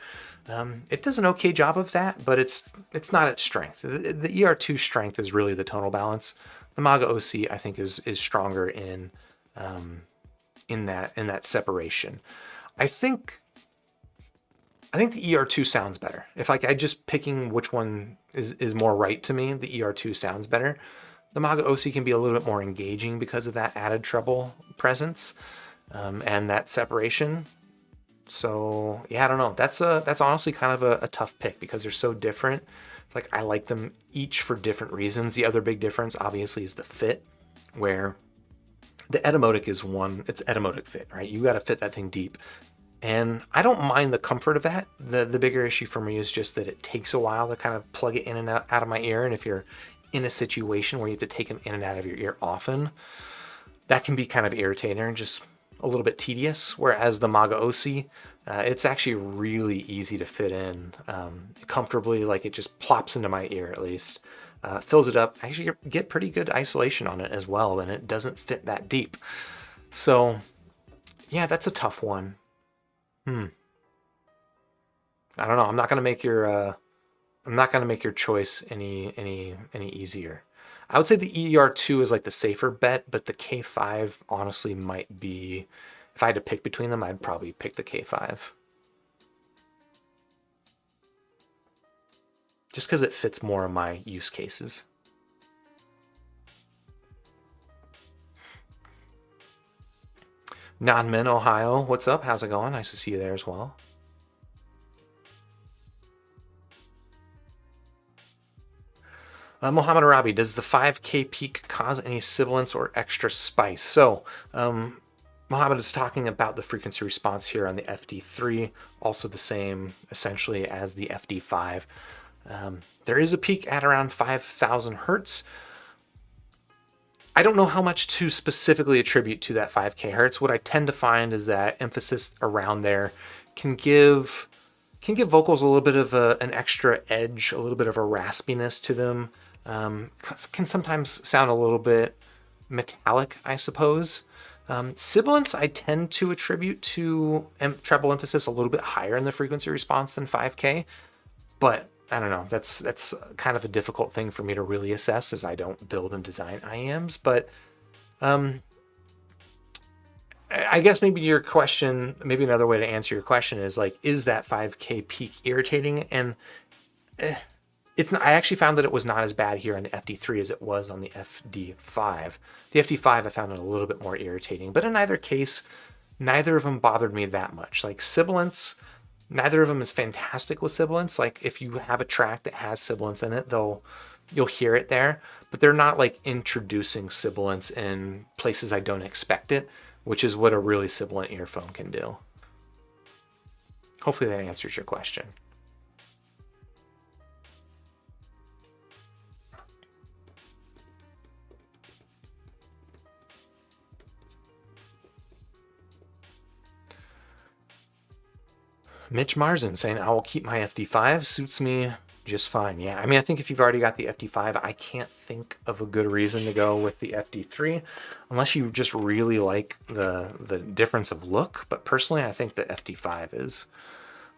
it does an okay job of that, but it's not its strength. The ER2 strength is really the tonal balance. The Maga OC I think is stronger in that separation. I think the ER2 sounds better. If like I just picking which one is more right to me, the ER2 sounds better. The Maga OC can be a little bit more engaging because of that added treble presence and that separation. So yeah, I don't know. That's honestly kind of a tough pick because they're so different. It's like I like them each for different reasons. The other big difference obviously is the fit, where the Etymotic is it's Etymotic fit, right? You got to fit that thing deep. And I don't mind the comfort of that. The bigger issue for me is just that it takes a while to kind of plug it in and out of my ear. And if you're in a situation where you have to take them in and out of your ear often, that can be kind of irritating and just a little bit tedious. Whereas the Maga Osi, it's actually really easy to fit in comfortably. Like it just plops into my ear at least. Fills it up. Actually, you get pretty good isolation on it as well, and it doesn't fit that deep. So, yeah, that's a tough one. I don't know. I'm not gonna make your choice any easier. I would say the ER2 is like the safer bet, but the K5 honestly might be. If I had to pick between them, I'd probably pick the K5. Just because it fits more of my use cases. Nonmin, Ohio, what's up? How's it going? Nice to see you there as well. Mohammed Arabi, does the 5K peak cause any sibilance or extra spice? So, Mohammed is talking about the frequency response here on the FD3, also the same essentially as the FD5. There is a peak at around 5,000 hertz. I don't know how much to specifically attribute to that 5K hertz. What I tend to find is that emphasis around there can give vocals a little bit of an extra edge, a little bit of a raspiness to them. Can sometimes sound a little bit metallic, I suppose. Sibilance I tend to attribute to treble emphasis a little bit higher in the frequency response than 5K, but I don't know. That's kind of a difficult thing for me to really assess, as I don't build and design IEMs. But I guess maybe your question, maybe another way to answer your question is like, is that 5K peak irritating? And it's not, I actually found that it was not as bad here on the FD3 as it was on the FD5. The FD5 I found it a little bit more irritating, but in either case, neither of them bothered me that much. Like sibilance, neither of them is fantastic with sibilance. Like if you have a track that has sibilance in it, you'll hear it there, but they're not like introducing sibilance in places I don't expect it, which is what a really sibilant earphone can do. Hopefully that answers your question. Mitch Marzin saying, I will keep my FD5, suits me just fine. Yeah, I mean, I think if you've already got the FD5, I can't think of a good reason to go with the FD3, unless you just really like the difference of look. But personally, I think the FD5 is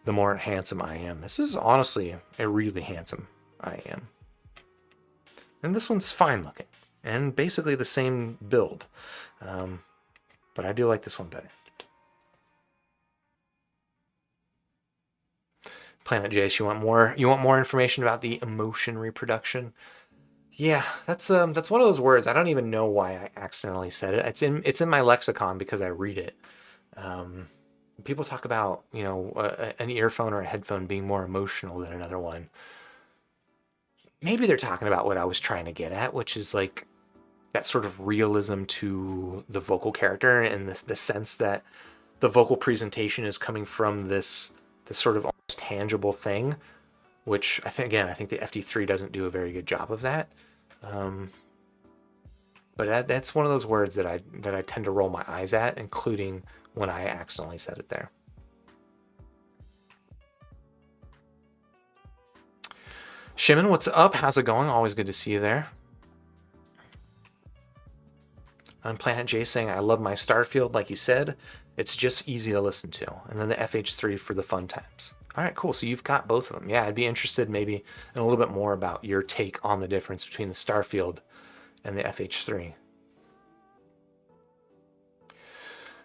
the more handsome IEM. This is honestly a really handsome IEM. And this one's fine looking, and basically the same build. But I do like this one better. Planet Jace, you want more information about the emotion reproduction? Yeah, that's one of those words. I don't even know why I accidentally said it. It's in my lexicon because I read it. People talk about, you know, an earphone or a headphone being more emotional than another one. Maybe they're talking about what I was trying to get at, which is like that sort of realism to the vocal character, and the sense that the vocal presentation is coming from this sort of almost tangible thing, which I think the FD3 doesn't do a very good job of that. But that's one of those words that I tend to roll my eyes at, including when I accidentally said it there. Shimon, what's up? How's it going? Always good to see you there. On Planet J saying, I love my Starfield, like you said. It's just easy to listen to. And then the FH3 for the fun times. All right, cool. So you've got both of them. Yeah, I'd be interested maybe in a little bit more about your take on the difference between the Starfield and the FH3.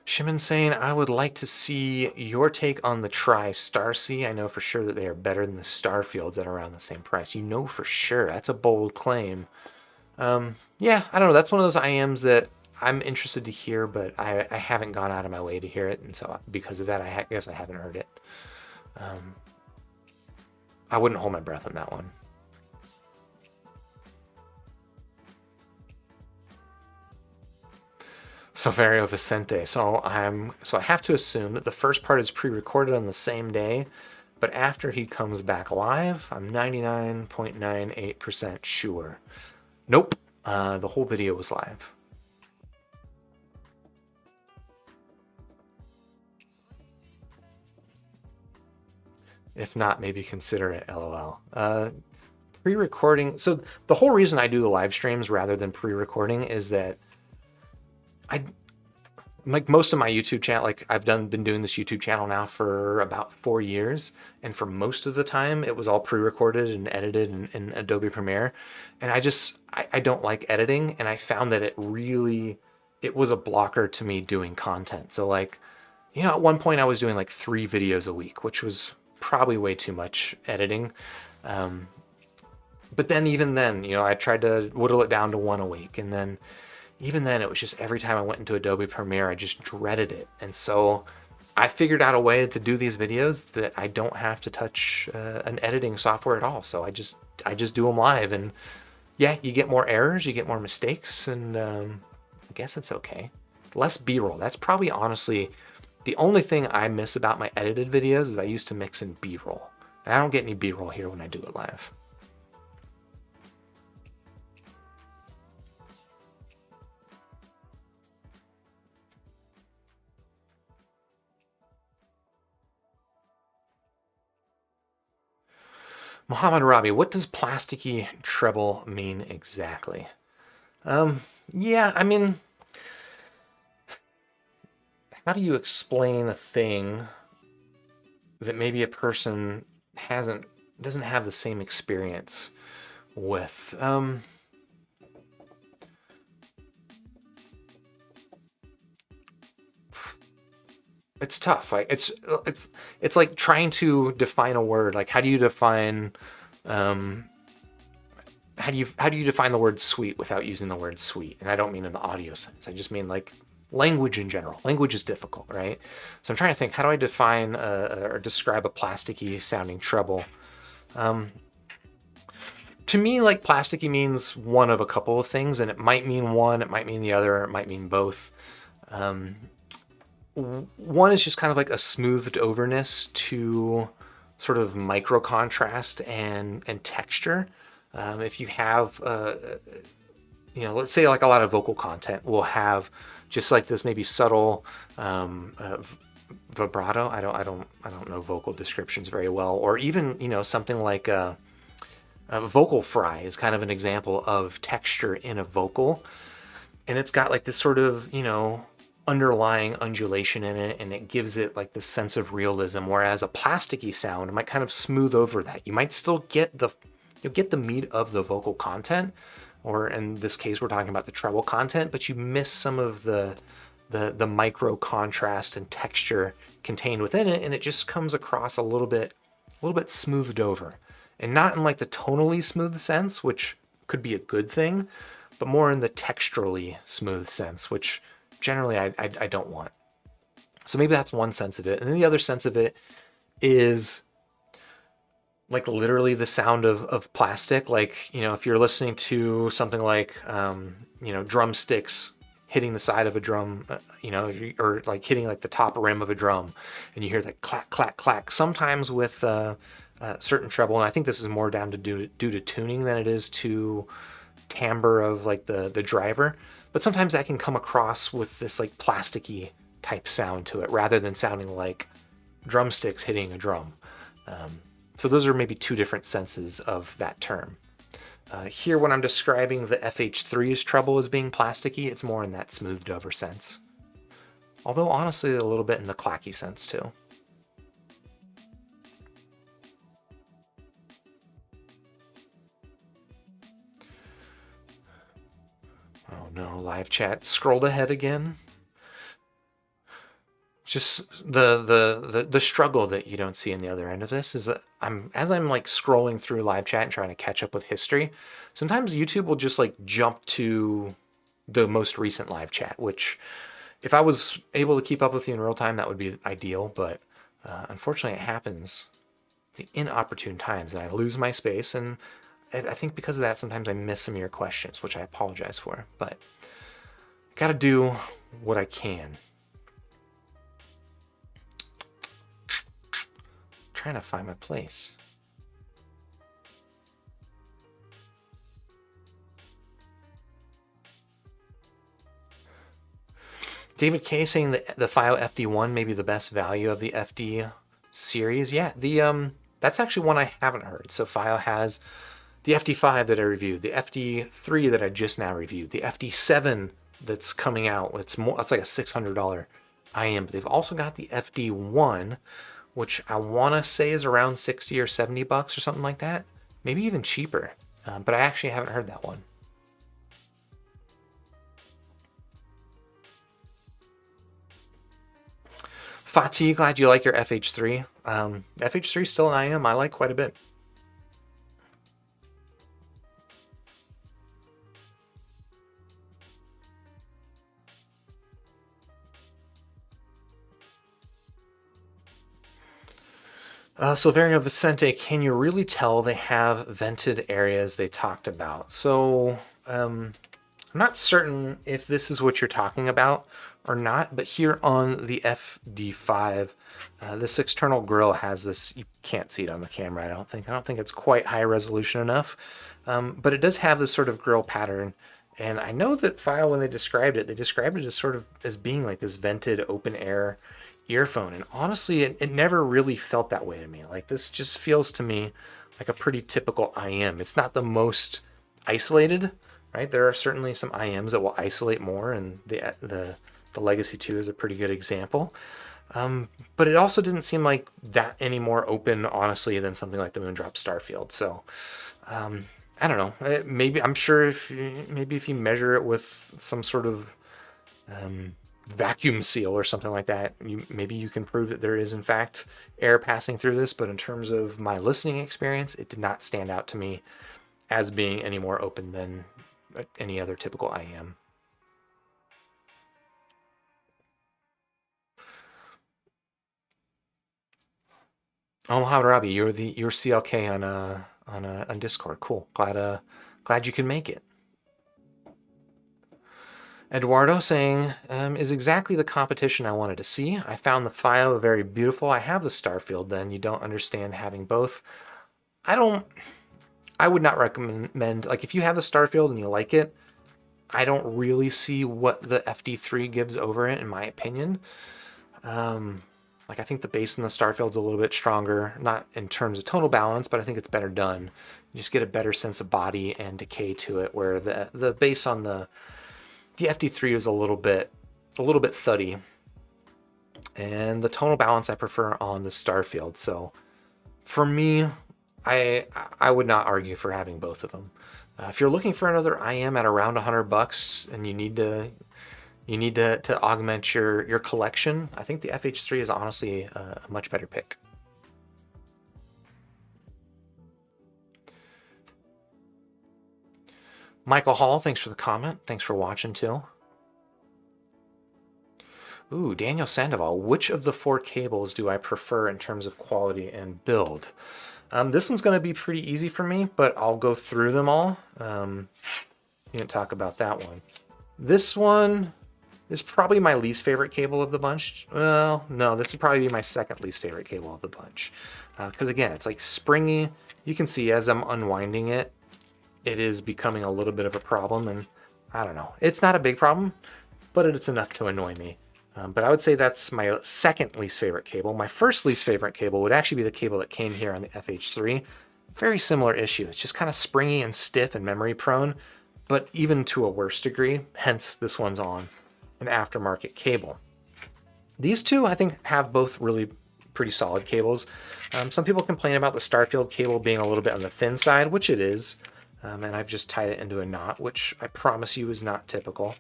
Shimon saying, I would like to see your take on the Tri-Starcy. I know for sure that they are better than the Starfields that are around the same price. You know for sure. That's a bold claim. Yeah, I don't know. That's one of those IMs that I'm interested to hear, but I haven't gone out of my way to hear it, and so because of that, I guess I haven't heard it. I wouldn't hold my breath on that one. Silverio Vicente. So I have to assume that the first part is pre-recorded on the same day, but after he comes back live, I'm 99.98% sure. Nope. The whole video was live. If not, maybe consider it LOL. Pre-recording. So the whole reason I do the live streams rather than pre-recording is that I, like most of my YouTube channel, like I've been doing this YouTube channel now for about 4 years, and for most of the time it was all pre-recorded and edited in Adobe Premiere, and I don't like editing, and I found that it was a blocker to me doing content. So like, at one point I was doing like 3 videos a week, which was probably way too much editing. But then even then, I tried to whittle it down to 1 a week, and then even then it was just every time I went into Adobe Premiere, I just dreaded it. And so I figured out a way to do these videos that I don't have to touch an editing software at all. So I just do them live, and yeah, you get more errors, you get more mistakes, and I guess it's okay. Less B-roll. That's probably honestly the only thing I miss about my edited videos is I used to mix in B-roll. And I don't get any B-roll here when I do it live. Muhammad Rabi, what does plasticky treble mean exactly? Yeah, I mean, how do you explain a thing that maybe a person doesn't have the same experience with? It's tough. Like it's like trying to define a word. Like how do you define how do you define the word sweet without using the word sweet? And I don't mean in the audio sense. I just mean like language in general. Language is difficult, right? So I'm trying to think, how do I define or describe a plasticky sounding treble? To me, like plasticky means one of a couple of things, and it might mean one, it might mean the other, it might mean both. One is just kind of like a smoothed overness to sort of micro contrast and texture. If you have, let's say like a lot of vocal content will have just like this maybe subtle vibrato. I don't know vocal descriptions very well, or even something like a vocal fry is kind of an example of texture in a vocal, and it's got like this sort of underlying undulation in it, and it gives it like this sense of realism, whereas a plasticky sound might kind of smooth over that. You might still get you'll get the meat of the vocal content, or in this case we're talking about the treble content, but you miss some of the micro contrast and texture contained within it, and it just comes across a little bit smoothed over, and not in like the tonally smooth sense, which could be a good thing, but more in the texturally smooth sense, which generally I don't want. So maybe that's one sense of it. And then the other sense of it is like literally the sound of plastic. Like, if you're listening to something like, drumsticks hitting the side of a drum, or like hitting like the top rim of a drum, and you hear that clack, clack, clack. Sometimes with certain treble, and I think this is more down to due to tuning than it is to timbre of like the driver. But sometimes that can come across with this like plasticky type sound to it rather than sounding like drumsticks hitting a drum. So those are maybe two different senses of that term. Here, when I'm describing the FH3's treble as being plasticky, it's more in that smoothed over sense. Although honestly, a little bit in the clacky sense too. Oh no, live chat scrolled ahead again. Just the struggle that you don't see in the other end of this is that as I'm like scrolling through live chat and trying to catch up with history, sometimes YouTube will just like jump to the most recent live chat, which if I was able to keep up with you in real time, that would be ideal. But unfortunately, it happens at the inopportune times, and I lose my space. And I think because of that, sometimes I miss some of your questions, which I apologize for. But I gotta do what I can. Trying to find my place. David K saying that the Fiio FD1 may be the best value of the FD series. Yeah, that's actually one I haven't heard. So Fiio has the FD5 that I reviewed, the FD3 that I just now reviewed, the FD7 that's coming out. It's like a $600 IM, but they've also got the FD1, which I want to say is around 60 or 70 bucks or something like that, maybe even cheaper. But I actually haven't heard that one. Fatih, glad you like your FH3. FH3 is still an IM I like quite a bit. Silverio Vicente, can you really tell they have vented areas they talked about? So I'm not certain if this is what you're talking about or not, but here on the FD5, this external grille has this, you can't see it on the camera, I don't think it's quite high resolution enough, but it does have this sort of grille pattern. And I know that Fiio, when they described it as sort of as being like this vented open air earphone. And honestly, it never really felt that way to me. Like, this just feels to me like a pretty typical IM. It's not the most isolated, right? There are certainly some IMs that will isolate more, and the Legacy 2 is a pretty good example. But it also didn't seem like that any more open, honestly, than something like the Moondrop Starfield. So I don't know. Maybe I'm sure if you measure it with some sort of vacuum seal or something like that, maybe you can prove that there is in fact air passing through this. But in terms of my listening experience, it did not stand out to me as being any more open than any other typical IM. Oh, Mohammed Rabi, you're CLK on Discord. Cool. Glad you can make it. Eduardo saying, is exactly the competition I wanted to see. I found the Fiio very beautiful. I have the Starfield, then you don't understand having both. I would not recommend, like, if you have the Starfield and you like it, I don't really see what the FD3 gives over it, in my opinion. Like, I think the bass in the Starfield's a little bit stronger, not in terms of tonal balance, but I think it's better done. You just get a better sense of body and decay to it, where the bass on the FD3 is a little bit thuddy, and the tonal balance I prefer on the Starfield. So for me, I would not argue for having both of them. If you're looking for another IM at around $100 and you need to augment your collection, I think the FH3 is honestly a much better pick. Michael Hall, thanks for the comment. Thanks for watching too. Ooh, Daniel Sandoval, which of the 4 cables do I prefer in terms of quality and build? This one's going to be pretty easy for me, but I'll go through them all. You didn't talk about that one. This one is probably my least favorite cable of the bunch. Well, no, this would probably be my second least favorite cable of the bunch. Because again, it's like springy. You can see as I'm unwinding it, it is becoming a little bit of a problem. And I don't know, it's not a big problem, but it's enough to annoy me. But I would say that's my second least favorite cable. My first least favorite cable would actually be the cable that came here on the FH3. Very similar issue. It's just kind of springy and stiff and memory prone, but even to a worse degree. Hence, this one's on an aftermarket cable. These two, I think, have both really pretty solid cables. Some people complain about the Starfield cable being a little bit on the thin side, which it is. And I've just tied it into a knot, which I promise you is not typical.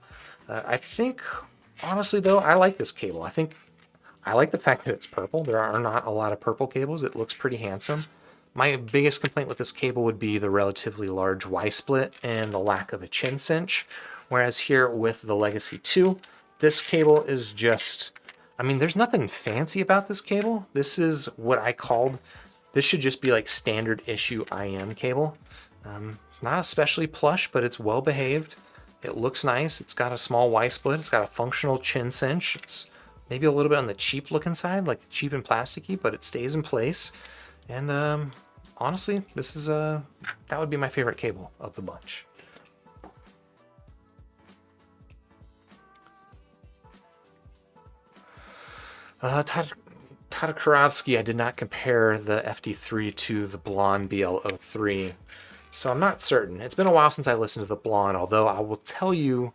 I think, honestly though, I like this cable. I like the fact that it's purple. There are not a lot of purple cables. It looks pretty handsome. My biggest complaint with this cable would be the relatively large Y-split and the lack of a chin cinch. Whereas here with the Legacy 2, this cable is just, I mean, there's nothing fancy about this cable. This is what I called, this should just be like standard issue IM cable. It's not especially plush, but it's well behaved. It looks nice. It's got a small Y-split. It's got a functional chin cinch. It's maybe a little bit on the cheap looking side, like cheap and plasticky, but it stays in place. And honestly, this is that would be my favorite cable of the bunch. Tatarovsky, I did not compare the FD3 to the Blonde BL03, so I'm not certain. It's been a while since I listened to the Blonde, although I will tell you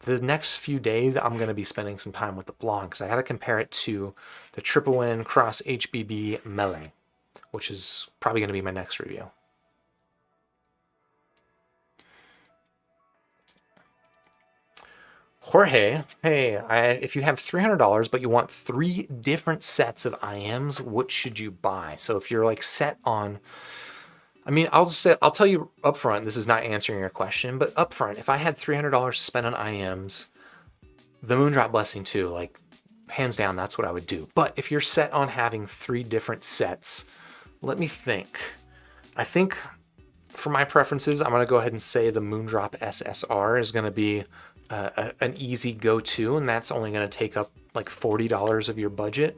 the next few days I'm going to be spending some time with the Blonde because I got to compare it to the Triple Win Cross HBB Melee, which is probably going to be my next review. Jorge, hey, if you have $300 but you want 3 different sets of IMs, what should you buy? So if you're like set on, I mean, I'll tell you up front, this is not answering your question, but up front, if I had $300 to spend on IMs, the Moondrop Blessing 2, like hands down, that's what I would do. But if you're set on having 3 different sets, let me think. I think for my preferences, I'm going to go ahead and say the Moondrop SSR is going to be an easy go-to, and that's only going to take up like $40 of your budget.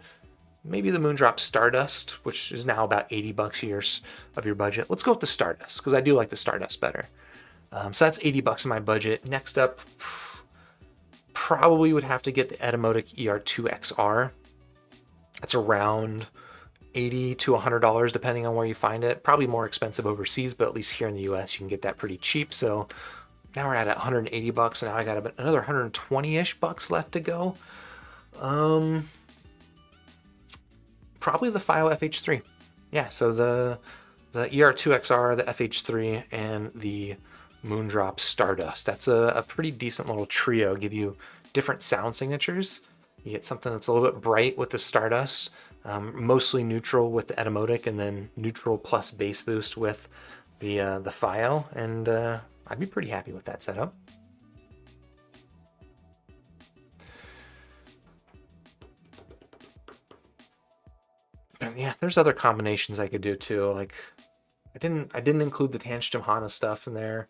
Maybe the Moondrop Stardust, which is now about $80 years of your budget. Let's go with the Stardust, because I do like the Stardust better. So that's $80 in my budget. Next up, probably would have to get the Etymotic ER2XR. That's around $80 to $100 depending on where you find it. Probably more expensive overseas, but at least here in the US you can get that pretty cheap. So now we're at $180, and now I got another 120-ish bucks left to go. Probably the Fiio FH3. Yeah, so the ER2XR, the FH3, and the Moondrop Stardust. That's a pretty decent little trio. Give you different sound signatures. You get something that's a little bit bright with the Stardust, mostly neutral with the Etymotic, and then neutral plus bass boost with the Fiio, and I'd be pretty happy with that setup. And yeah, there's other combinations I could do too. Like I didn't include the Tangent Hana stuff in there.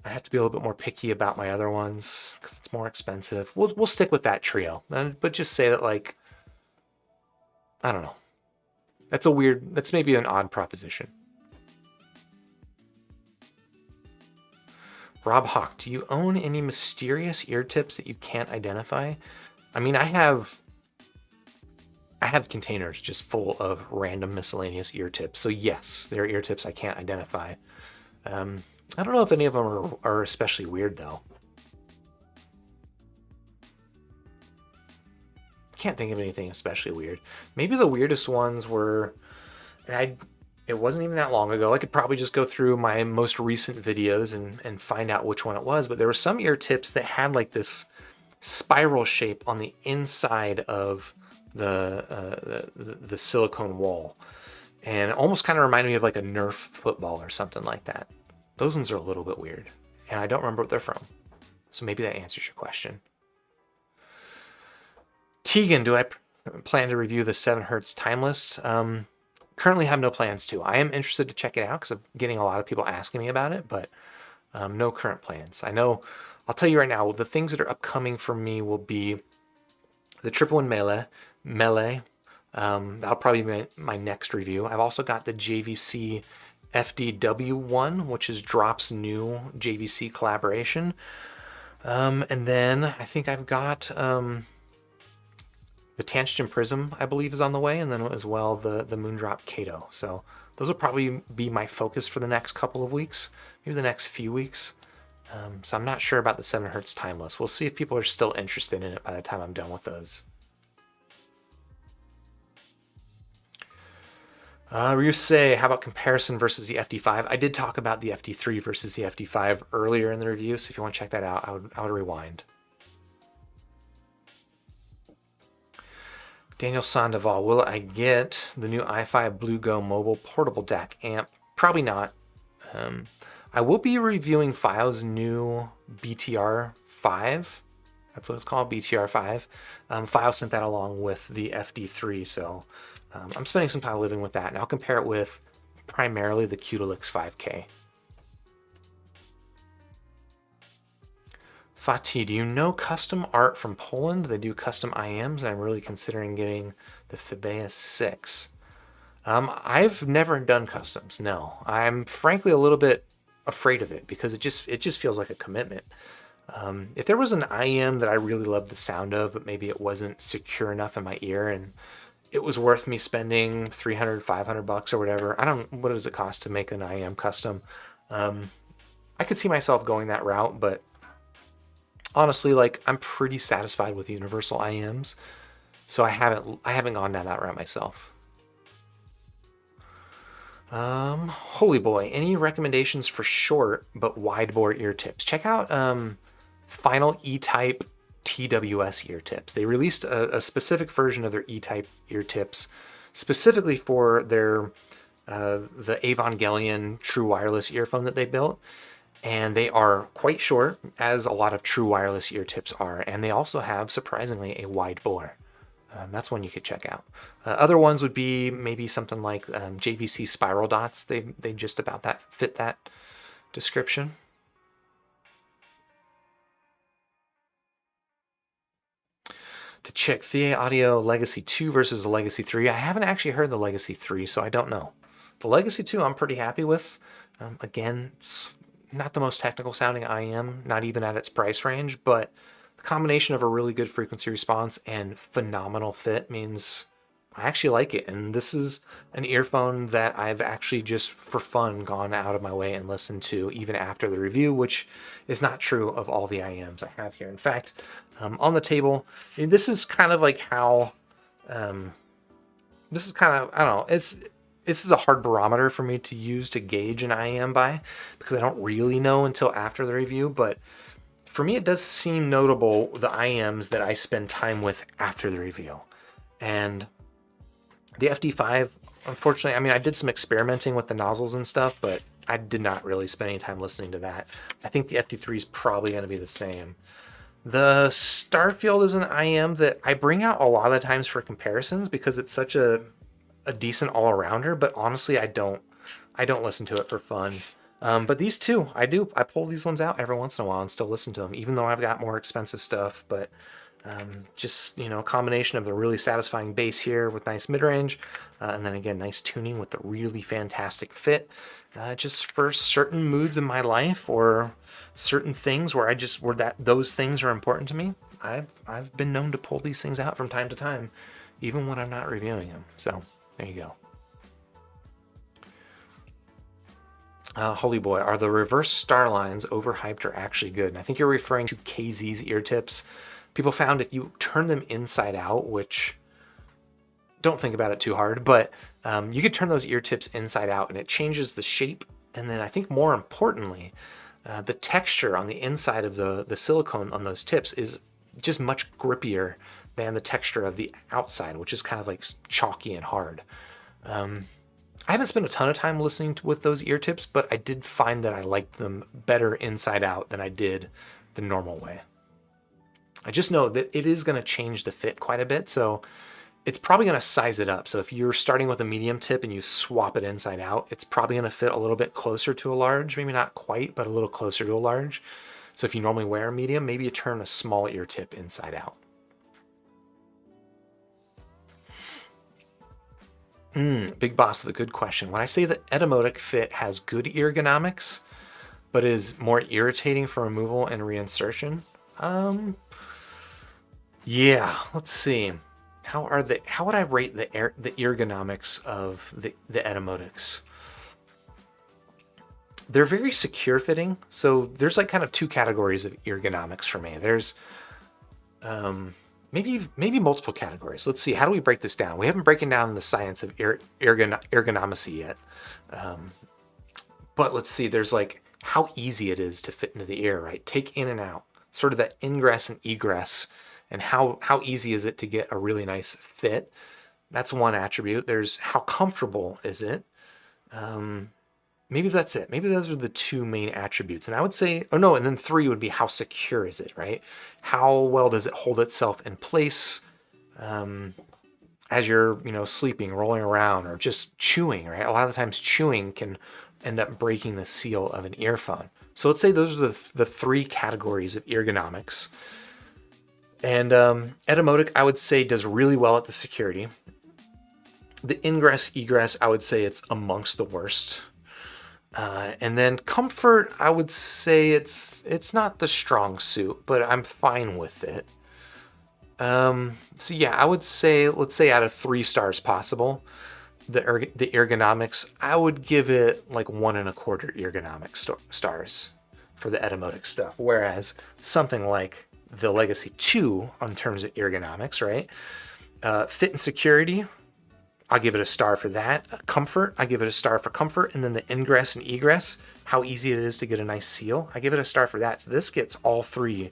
I have to be a little bit more picky about my other ones because it's more expensive. We'll stick with that trio, but just say that, like, I don't know. That's maybe an odd proposition. Rob Hawk, do you own any mysterious ear tips that you can't identify? I mean, I have containers just full of random miscellaneous ear tips. So yes, there are ear tips I can't identify. I don't know if any of them are especially weird though. Can't think of anything especially weird. Maybe the weirdest ones were, and it wasn't even that long ago. I could probably just go through my most recent videos and find out which one it was. But there were some ear tips that had like this spiral shape on the inside of the silicone wall, and it almost kind of reminded me of like a Nerf football or something like that. Those ones are a little bit weird, and I don't remember what they're from. So maybe that answers your question. Tegan, do I plan to review the 7 Hertz Timeless? Currently have no plans to. I am interested to check it out because I'm getting a lot of people asking me about it, but no current plans. I know, I'll tell you right now, the things that are upcoming for me will be the Triple Win Melee. That'll probably be my next review. I've also got the JVC FDW1, which is Drop's new JVC collaboration. And then I think I've got the Tangent Prism, I believe, is on the way, and then as well the Moondrop Kato. So those will probably be my focus for the next couple of weeks, maybe the next few weeks. So I'm not sure about the 7 Hertz Timeless. We'll see if people are still interested in it by the time I'm done with those. Ryusei, how about comparison versus the FD5? I did talk about the FD3 versus the FD5 earlier in the review, so if you want to check that out, I would rewind. Daniel Sandoval, will I get the new i5 Blue Go mobile portable DAC amp? Probably not. I will be reviewing Fio's new BTR 5. That's what it's called, BTR 5. Fio sent that along with the FD3, so I'm spending some time living with that, and I'll compare it with primarily the Qtelix 5K. Fatih, do you know custom art from Poland? They do custom IMs, and I'm really considering getting the Fibea 6. I've never done customs, no. I'm frankly a little bit afraid of it because it just feels like a commitment. If there was an IEM that I really loved the sound of, but maybe it wasn't secure enough in my ear and it was worth me spending 300, 500 bucks or whatever. I don't, what does it cost to make an IEM custom? I could see myself going that route, but honestly, like, I'm pretty satisfied with universal IEMs. So I haven't gone down that route myself. Holy boy, any recommendations for short but wide bore ear tips? Check out Final E-Type TWS ear tips. They released a specific version of their E-Type ear tips specifically for their the Evangelion true wireless earphone that they built. And they are quite short, as a lot of true wireless ear tips are. And they also have, surprisingly, a wide bore. That's one you could check out. Other ones would be maybe something like JVC Spiral Dots. They just about that fit that description. To check Fiio Audio Legacy 2 versus the Legacy 3. I haven't actually heard the Legacy 3, so I don't know. The Legacy 2 I'm pretty happy with. Again, it's not the most technical sounding IEM, not even at its price range, but the combination of a really good frequency response and phenomenal fit means I actually like it. And this is an earphone that I've actually just for fun gone out of my way and listened to even after the review, which is not true of all the IEMs I have here. In fact, on the table, this is kind of like how, this is kind of, I don't know, this is a hard barometer for me to use to gauge an IEM by, because I don't really know until after the review, but for me it does seem notable the IEMs that I spend time with after the review. And the FD5, unfortunately, I mean, I did some experimenting with the nozzles and stuff, but I did not really spend any time listening to that. I think the FD3 is probably going to be the same. The Starfield is an IEM that I bring out a lot of the times for comparisons because it's such a decent all-arounder, but honestly, I don't listen to it for fun. But these two, I pull these ones out every once in a while and still listen to them, even though I've got more expensive stuff. But just, you know, a combination of the really satisfying bass here with nice mid-range, and then again, nice tuning with the really fantastic fit, just for certain moods in my life or certain things where those things are important to me. I've been known to pull these things out from time to time, even when I'm not reviewing them. So there you go. Holy boy, are the reverse star lines overhyped or actually good? And I think you're referring to KZ's ear tips. People found if you turn them inside out, which don't think about it too hard, but you could turn those ear tips inside out and it changes the shape. And then I think more importantly, the texture on the inside of the silicone on those tips is just much grippier than the texture of the outside, which is kind of like chalky and hard. I haven't spent a ton of time listening with those ear tips, but I did find that I liked them better inside out than I did the normal way. I just know that it is going to change the fit quite a bit, so it's probably going to size it up. So if you're starting with a medium tip and you swap it inside out, it's probably going to fit a little bit closer to a large, maybe not quite, but a little closer to a large. So if you normally wear a medium, maybe you turn a small ear tip inside out. Big Boss with a good question. When I say the Etymotic fit has good ergonomics, but is more irritating for removal and reinsertion, yeah, let's see. How would I rate the ergonomics of the Etymotics? They're very secure fitting. So there's like kind of two categories of ergonomics for me. There's maybe multiple categories. Let's see, how do we break this down? We haven't broken down the science of ergonomicy yet. But let's see, there's like how easy it is to fit into the ear, right? Take in and out, sort of that ingress and egress, and how easy is it to get a really nice fit. That's one attribute. There's how comfortable is it? Maybe that's it. Maybe those are the two main attributes. And I would say, oh no, and then three would be how secure is it, right? How well does it hold itself in place as you're, sleeping, rolling around, or just chewing, right? A lot of the times chewing can end up breaking the seal of an earphone. So let's say those are the three categories of ergonomics. And Etymotic, I would say, does really well at the security. The ingress, egress, I would say it's amongst the worst. And then comfort, I would say it's not the strong suit, but I'm fine with it. So yeah, I would say, let's say out of 3 stars possible, the ergonomics, I would give it like 1.25 ergonomic stars for the Etymotic stuff. Whereas something like the Legacy 2, on terms of ergonomics, right? Fit and security, I'll give it a star for that. Comfort, I give it a star for comfort. And then the ingress and egress, how easy it is to get a nice seal, I give it a star for that. So this gets all 3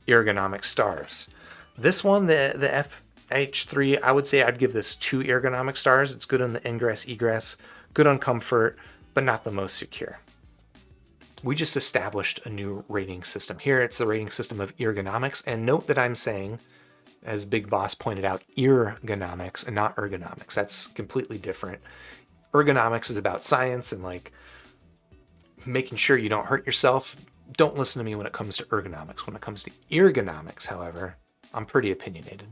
ergonomic stars. This one, the FH3, I would say I'd give this 2 ergonomic stars. It's good on the ingress, egress, good on comfort, but not the most secure. We just established a new rating system here. It's the rating system of ergonomics. And note that I'm saying, as Big Boss pointed out, ergonomics and not ergonomics. That's completely different. Ergonomics is about science and like making sure you don't hurt yourself. Don't listen to me when it comes to ergonomics. When it comes to ergonomics, however, I'm pretty opinionated.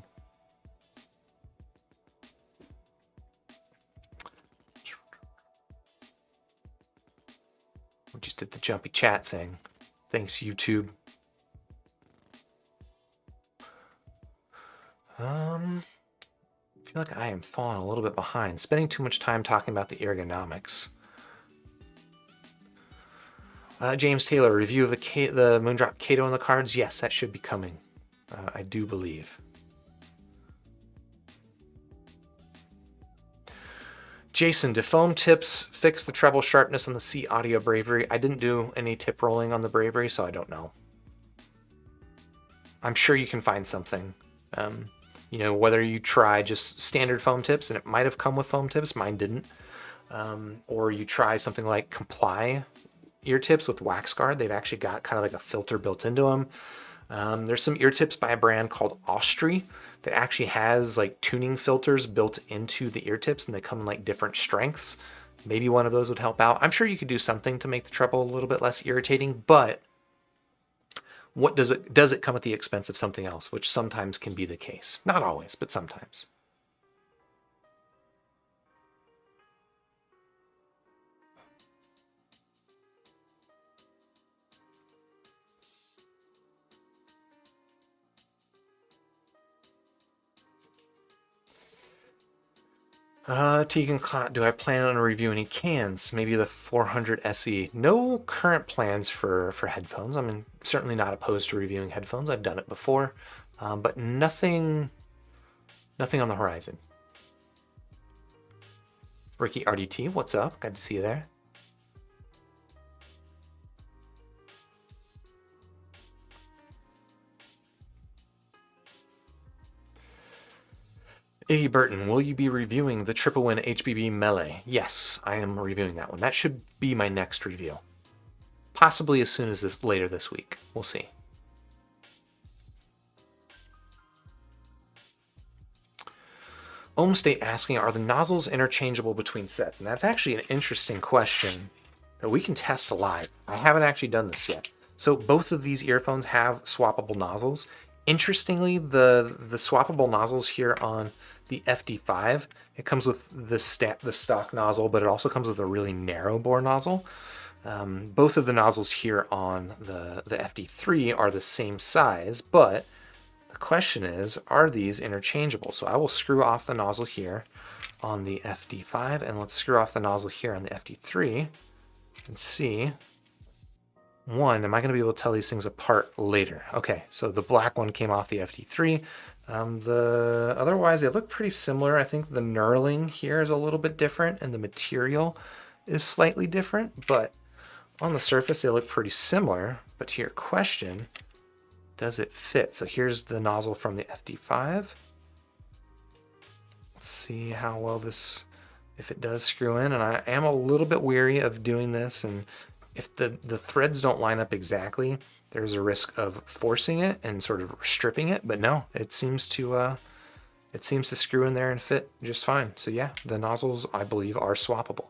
We just did the jumpy chat thing. Thanks, YouTube. I feel like I am falling a little bit behind. Spending too much time talking about the ergonomics. James Taylor, review of the Moondrop Kato on the cards. Yes, that should be coming. I do believe. Jason, do foam tips fix the treble sharpness on the C Audio Bravery? I didn't do any tip rolling on the Bravery, so I don't know. I'm sure you can find something. You know, whether you try just standard foam tips, and it might have come with foam tips, mine didn't. Or you try something like Comply ear tips with wax guard. They've actually got kind of like a filter built into them. There's some ear tips by a brand called Austri that actually has like tuning filters built into the ear tips, and they come in like different strengths. Maybe one of those would help out. I'm sure you could do something to make the treble a little bit less irritating, but what does it come at the expense of something else, which sometimes can be the case. Not always, but sometimes. Tegan Clot, do I plan on reviewing any cans? Maybe the 400 SE. No current plans for headphones. I'm certainly not opposed to reviewing headphones. I've done it before, but nothing on the horizon. Ricky RDT, what's up? Glad to see you there. Iggy Burton, will you be reviewing the Triple Win HBB Melee? Yes, I am reviewing that one. That should be my next review. Possibly as soon as later this week. We'll see. Ohm State asking, are the nozzles interchangeable between sets? And that's actually an interesting question that we can test live. I haven't actually done this yet. So both of these earphones have swappable nozzles. Interestingly, the swappable nozzles here on the FD5, it comes with the stock nozzle, but it also comes with a really narrow bore nozzle. Both of the nozzles here on the FD3 are the same size, but the question is, are these interchangeable? So I will screw off the nozzle here on the FD5, and let's screw off the nozzle here on the FD3 and see. One, am I going to be able to tell these things apart later? Okay, so the black one came off the FD3. Otherwise, they look pretty similar. I think the knurling here is a little bit different, and the material is slightly different, but on the surface, they look pretty similar. But to your question, does it fit? So here's the nozzle from the FD5. Let's see how well this, if it does screw in. And I am a little bit weary of doing this, and if the threads don't line up exactly, there's a risk of forcing it and sort of stripping it. But no, it seems to screw in there and fit just fine. So yeah, the nozzles, I believe, are swappable.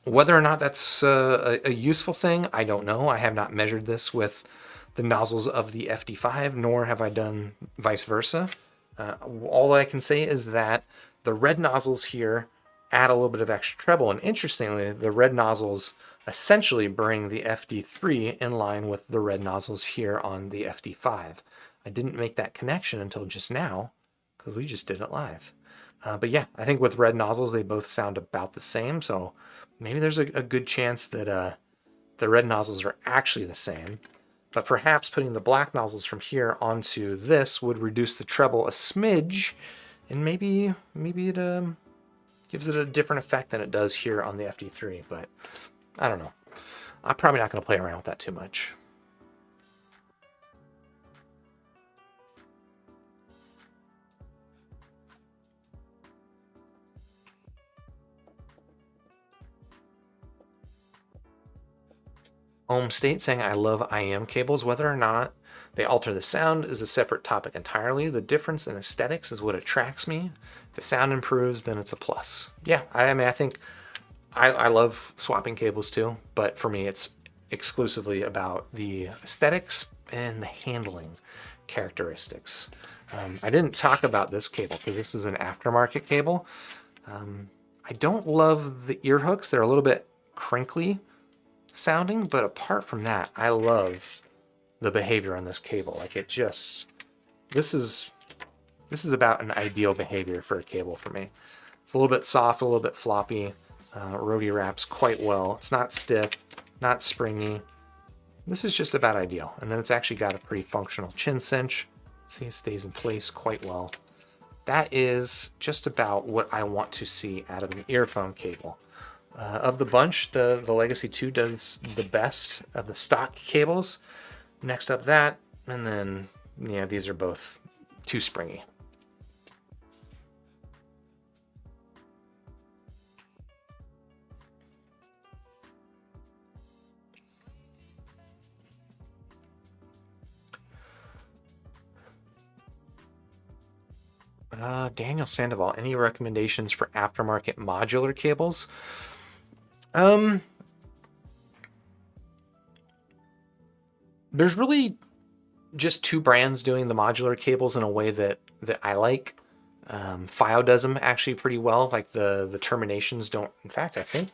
Whether or not that's a useful thing, I don't know. I have not measured this with the nozzles of the FD5, nor have I done vice versa. All I can say is that the red nozzles here add a little bit of extra treble. And interestingly, the red nozzles essentially bring the FD3 in line with the red nozzles here on the FD5. I didn't make that connection until just now because we just did it live. But yeah, I think with red nozzles, they both sound about the same. So maybe there's a good chance that the red nozzles are actually the same. But perhaps putting the black nozzles from here onto this would reduce the treble a smidge, and maybe it gives it a different effect than it does here on the FD3. But I don't know. I'm probably not going to play around with that too much. Home State saying, I love IM cables. Whether or not they alter the sound is a separate topic entirely. The difference in aesthetics is what attracts me. If the sound improves, then it's a plus. Yeah, I mean, I think I love swapping cables too, but for me, it's exclusively about the aesthetics and the handling characteristics. I didn't talk about this cable because this is an aftermarket cable. I don't love the ear hooks. They're a little bit crinkly sounding, but apart from that, I love the behavior on this cable. Like it just, this is about an ideal behavior for a cable for me. It's a little bit soft, a little bit floppy. Rody wraps quite well. It's not stiff, not springy. This is just about ideal. And then it's actually got a pretty functional chin cinch. See, it stays in place quite well. That is just about what I want to see out of an earphone cable. Of the bunch, the Legacy 2 does the best of the stock cables. Next up that, and then, yeah, these are both too springy. Daniel Sandoval, any recommendations for aftermarket modular cables? There's really just two brands doing the modular cables in a way that I like. Fiio does them actually pretty well. Like the terminations don't. In fact, I think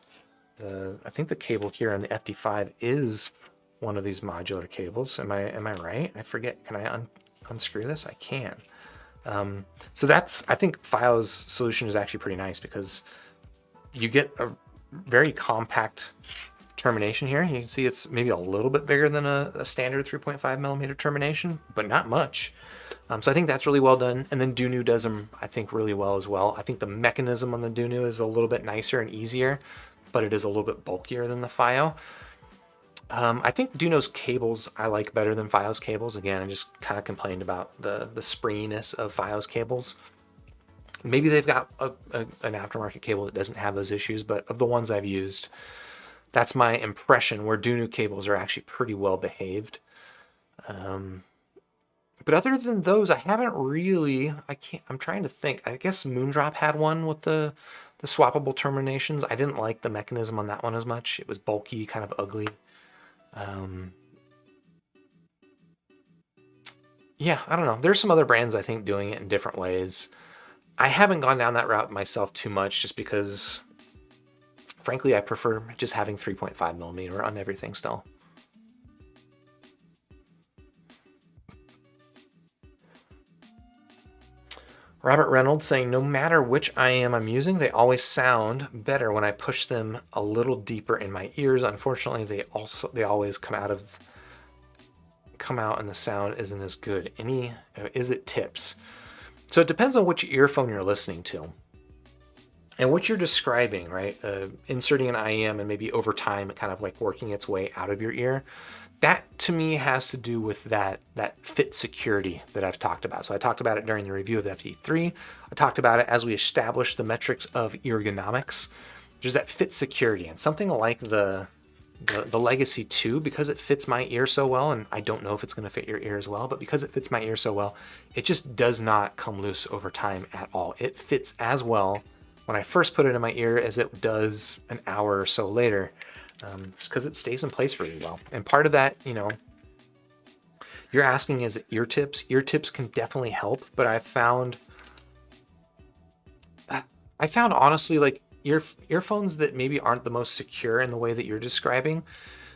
the cable here on the FD5 is one of these modular cables. Am I right? I forget. Can I unscrew this? I can. So I think Fiio's solution is actually pretty nice because you get a very compact termination here. You can see it's maybe a little bit bigger than a standard 3.5 millimeter termination, but not much. So I think that's really well done. And then Dunu does them, I think, really well as well. I think the mechanism on the Dunu is a little bit nicer and easier, but it is a little bit bulkier than the Fiio. I think Duno's cables I like better than Fiio's cables. Again, I just kind of complained about the springiness of Fiio's cables. Maybe they've got an aftermarket cable that doesn't have those issues, but of the ones I've used, that's my impression, where Dunu cables are actually pretty well behaved. But other than those, I haven't really, I'm trying to think. I guess Moondrop had one with the swappable terminations. I didn't like the mechanism on that one as much. It was bulky, kind of ugly. Yeah, I don't know. There's some other brands, I think, doing it in different ways. I haven't gone down that route myself too much just because, frankly, I prefer just having 3.5 millimeter on everything still. Robert Reynolds saying, no matter which IM I'm using, they always sound better when I push them a little deeper in my ears. Unfortunately, they always come out and the sound isn't as good. Is it tips? So it depends on which earphone you're listening to. And what you're describing, right? Inserting an IM and maybe over time kind of like working its way out of your ear. That to me has to do with that fit security that I've talked about. So I talked about it during the review of the FD3. I talked about it as we established the metrics of ergonomics. There's that fit security, and something like the Legacy 2, because it fits my ear so well, and I don't know if it's going to fit your ear as well, but because it fits my ear so well, it just does not come loose over time at all. It fits as well when I first put it in my ear as it does an hour or so later. It's because it stays in place really well. And part of that, you're asking, is it ear tips? Ear tips can definitely help, but I found honestly, like, earphones that maybe aren't the most secure in the way that you're describing.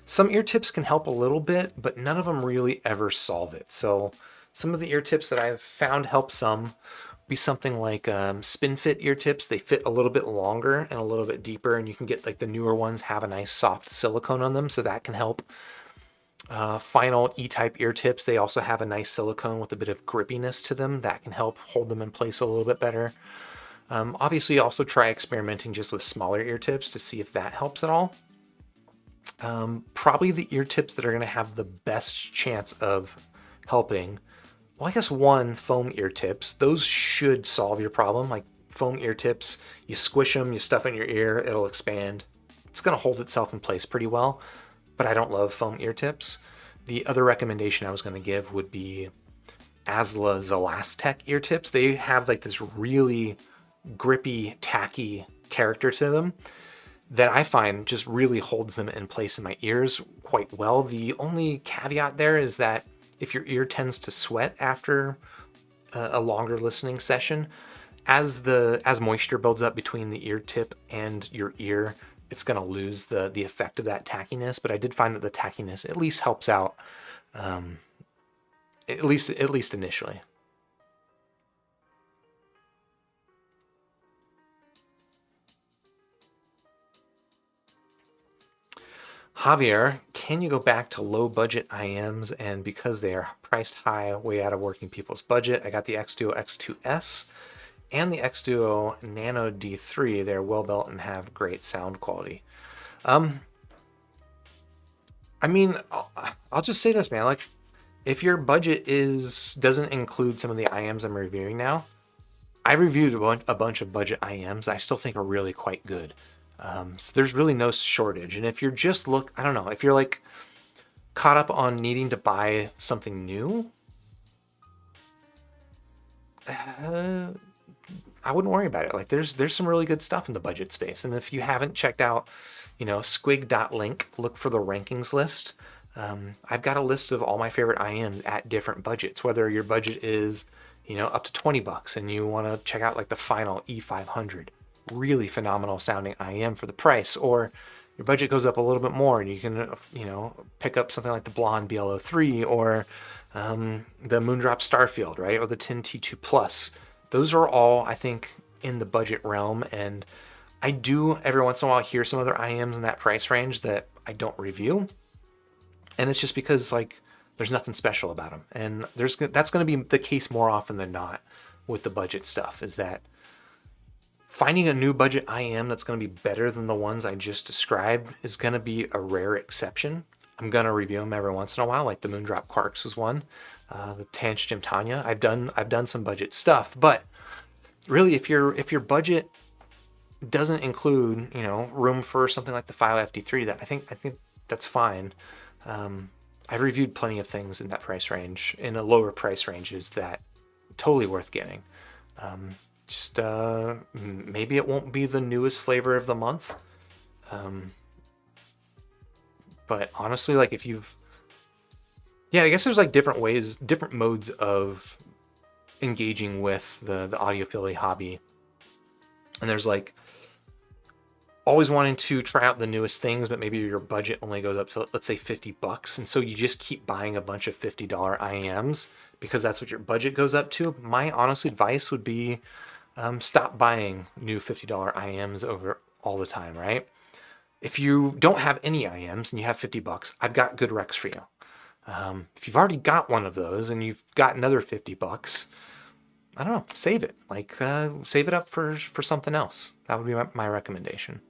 Some ear tips can help a little bit, but none of them really ever solve it. So some of the ear tips that I've found help some be something like spin fit ear tips. They fit a little bit longer and a little bit deeper, and you can get like the newer ones have a nice soft silicone on them, so that can help. Final E-type ear tips, they also have a nice silicone with a bit of grippiness to them that can help hold them in place a little bit better. Obviously, also try experimenting just with smaller ear tips to see if that helps at all. Probably the ear tips that are going to have the best chance of helping, well, I guess one, foam ear tips. Those should solve your problem. Like foam ear tips, you squish them, you stuff in your ear, it'll expand. It's going to hold itself in place pretty well, but I don't love foam ear tips. The other recommendation I was going to give would be Asla Zelastec ear tips. They have like this really grippy, tacky character to them that I find just really holds them in place in my ears quite well. The only caveat there is that if your ear tends to sweat after a longer listening session, as moisture builds up between the ear tip and your ear, it's going to lose the effect of that tackiness. But I did find that the tackiness at least helps out, at least initially. Javier, can you go back to low budget IMs? And because they are priced high, way out of working people's budget, I got the X-Duo X2S and the X-Duo Nano D3. They're well built and have great sound quality. I mean, I'll just say this, man. Like, if your budget doesn't include some of the IMs I'm reviewing now, I reviewed a bunch of budget IMs I still think are really quite good. So there's really no shortage. And if you're just I don't know, if you're like caught up on needing to buy something new, I wouldn't worry about it. Like there's some really good stuff in the budget space. And if you haven't checked out, squig.link, look for the rankings list. I've got a list of all my favorite IMs at different budgets, whether your budget is, up to $20 and you want to check out like the final E500. Really phenomenal sounding IM for the price, or your budget goes up a little bit more and you can pick up something like the Blonde BL03 or the Moondrop Starfield, right, or the Tin T2 Plus. Those are all, I think, in the budget realm, and I do every once in a while hear some other IMs in that price range that I don't review, and it's just because like there's nothing special about them, and that's going to be the case more often than not with the budget stuff, is that finding a new budget IM that's going to be better than the ones I just described is going to be a rare exception. I'm going to review them every once in a while, like the Moondrop Quarks was one, the Tanch Jim Tanya. I've done some budget stuff, but really, if your budget doesn't include room for something like the Fiio FD3, that I think that's fine. I've reviewed plenty of things in that price range, in a lower price ranges, that totally worth getting. Just maybe it won't be the newest flavor of the month, but honestly, like I guess there's like different modes of engaging with the audiophile hobby, and there's like always wanting to try out the newest things, but maybe your budget only goes up to, let's say, $50, and so you just keep buying a bunch of $50 IMs because that's what your budget goes up to. My honest advice would be, stop buying new $50 IMs over all the time, right? If you don't have any IMs and you have $50, I've got good recs for you. If you've already got one of those and you've got another $50, I don't know, save it. Like, save it up for something else. That would be my recommendation.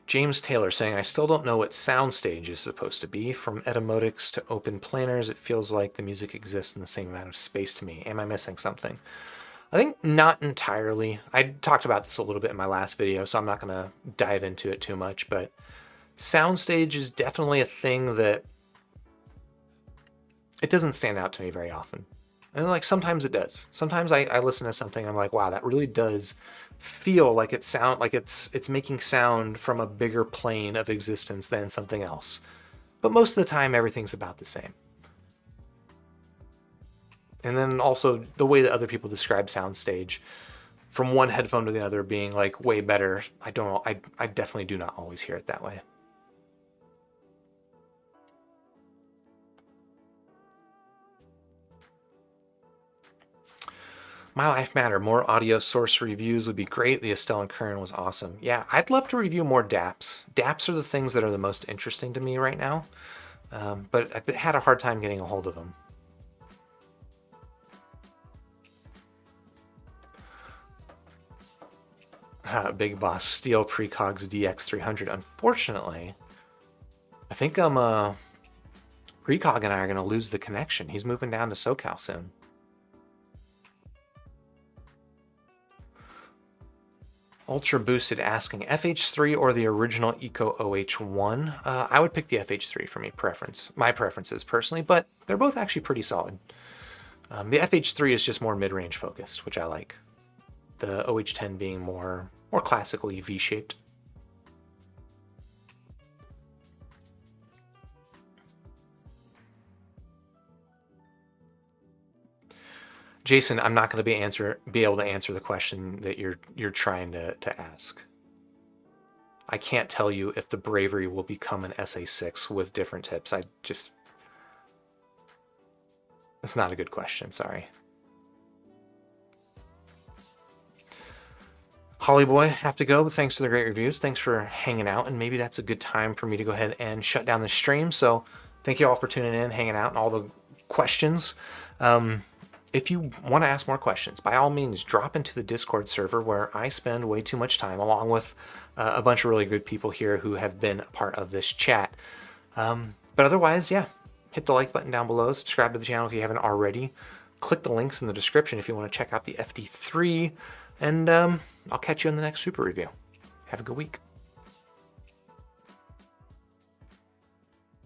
James Taylor saying, I still don't know what soundstage is supposed to be. From etymotics to open planars, it feels like the music exists in the same amount of space to me. Am I missing something? I think not entirely. I talked about this a little bit in my last video, so I'm not going to dive into it too much, but soundstage is definitely a thing that it doesn't stand out to me very often. And like sometimes it does. Sometimes I listen to something, I'm like, wow, that really does feel like it's making sound from a bigger plane of existence than something else. but most of the time everything's about the same. And then also the way that other people describe soundstage, from one headphone to the other being like way better, I definitely do not always hear it that way. My Life Matter, more audio source reviews would be great. The Estelle and Curran was awesome. Yeah, I'd love to review more DAPs. DAPs are the things that are the most interesting to me right now, but I've had a hard time getting a hold of them. Big Boss Steel Precogs DX300. Unfortunately, I think Precog and I are going to lose the connection. He's moving down to SoCal soon. Ultra Boosted asking, FH3 or the original Eco OH1? I would pick the FH3 for my preferences personally, but they're both actually pretty solid. The FH3 is just more mid-range focused, which I like. The OH10 being more classically V-shaped. Jason, I'm not going to be able to answer the question that you're trying to ask. I can't tell you if the Bravery will become an SA6 with different tips. It's not a good question, sorry. Holly Boy, have to go, but thanks for the great reviews. Thanks for hanging out, and maybe that's a good time for me to go ahead and shut down the stream. So thank you all for tuning in, hanging out, and all the questions. If you want to ask more questions, by all means, drop into the Discord server where I spend way too much time, along with a bunch of really good people here who have been a part of this chat. But otherwise, yeah, hit the like button down below, subscribe to the channel if you haven't already, click the links in the description if you want to check out the FD3, and I'll catch you in the next Super Review. Have a good week.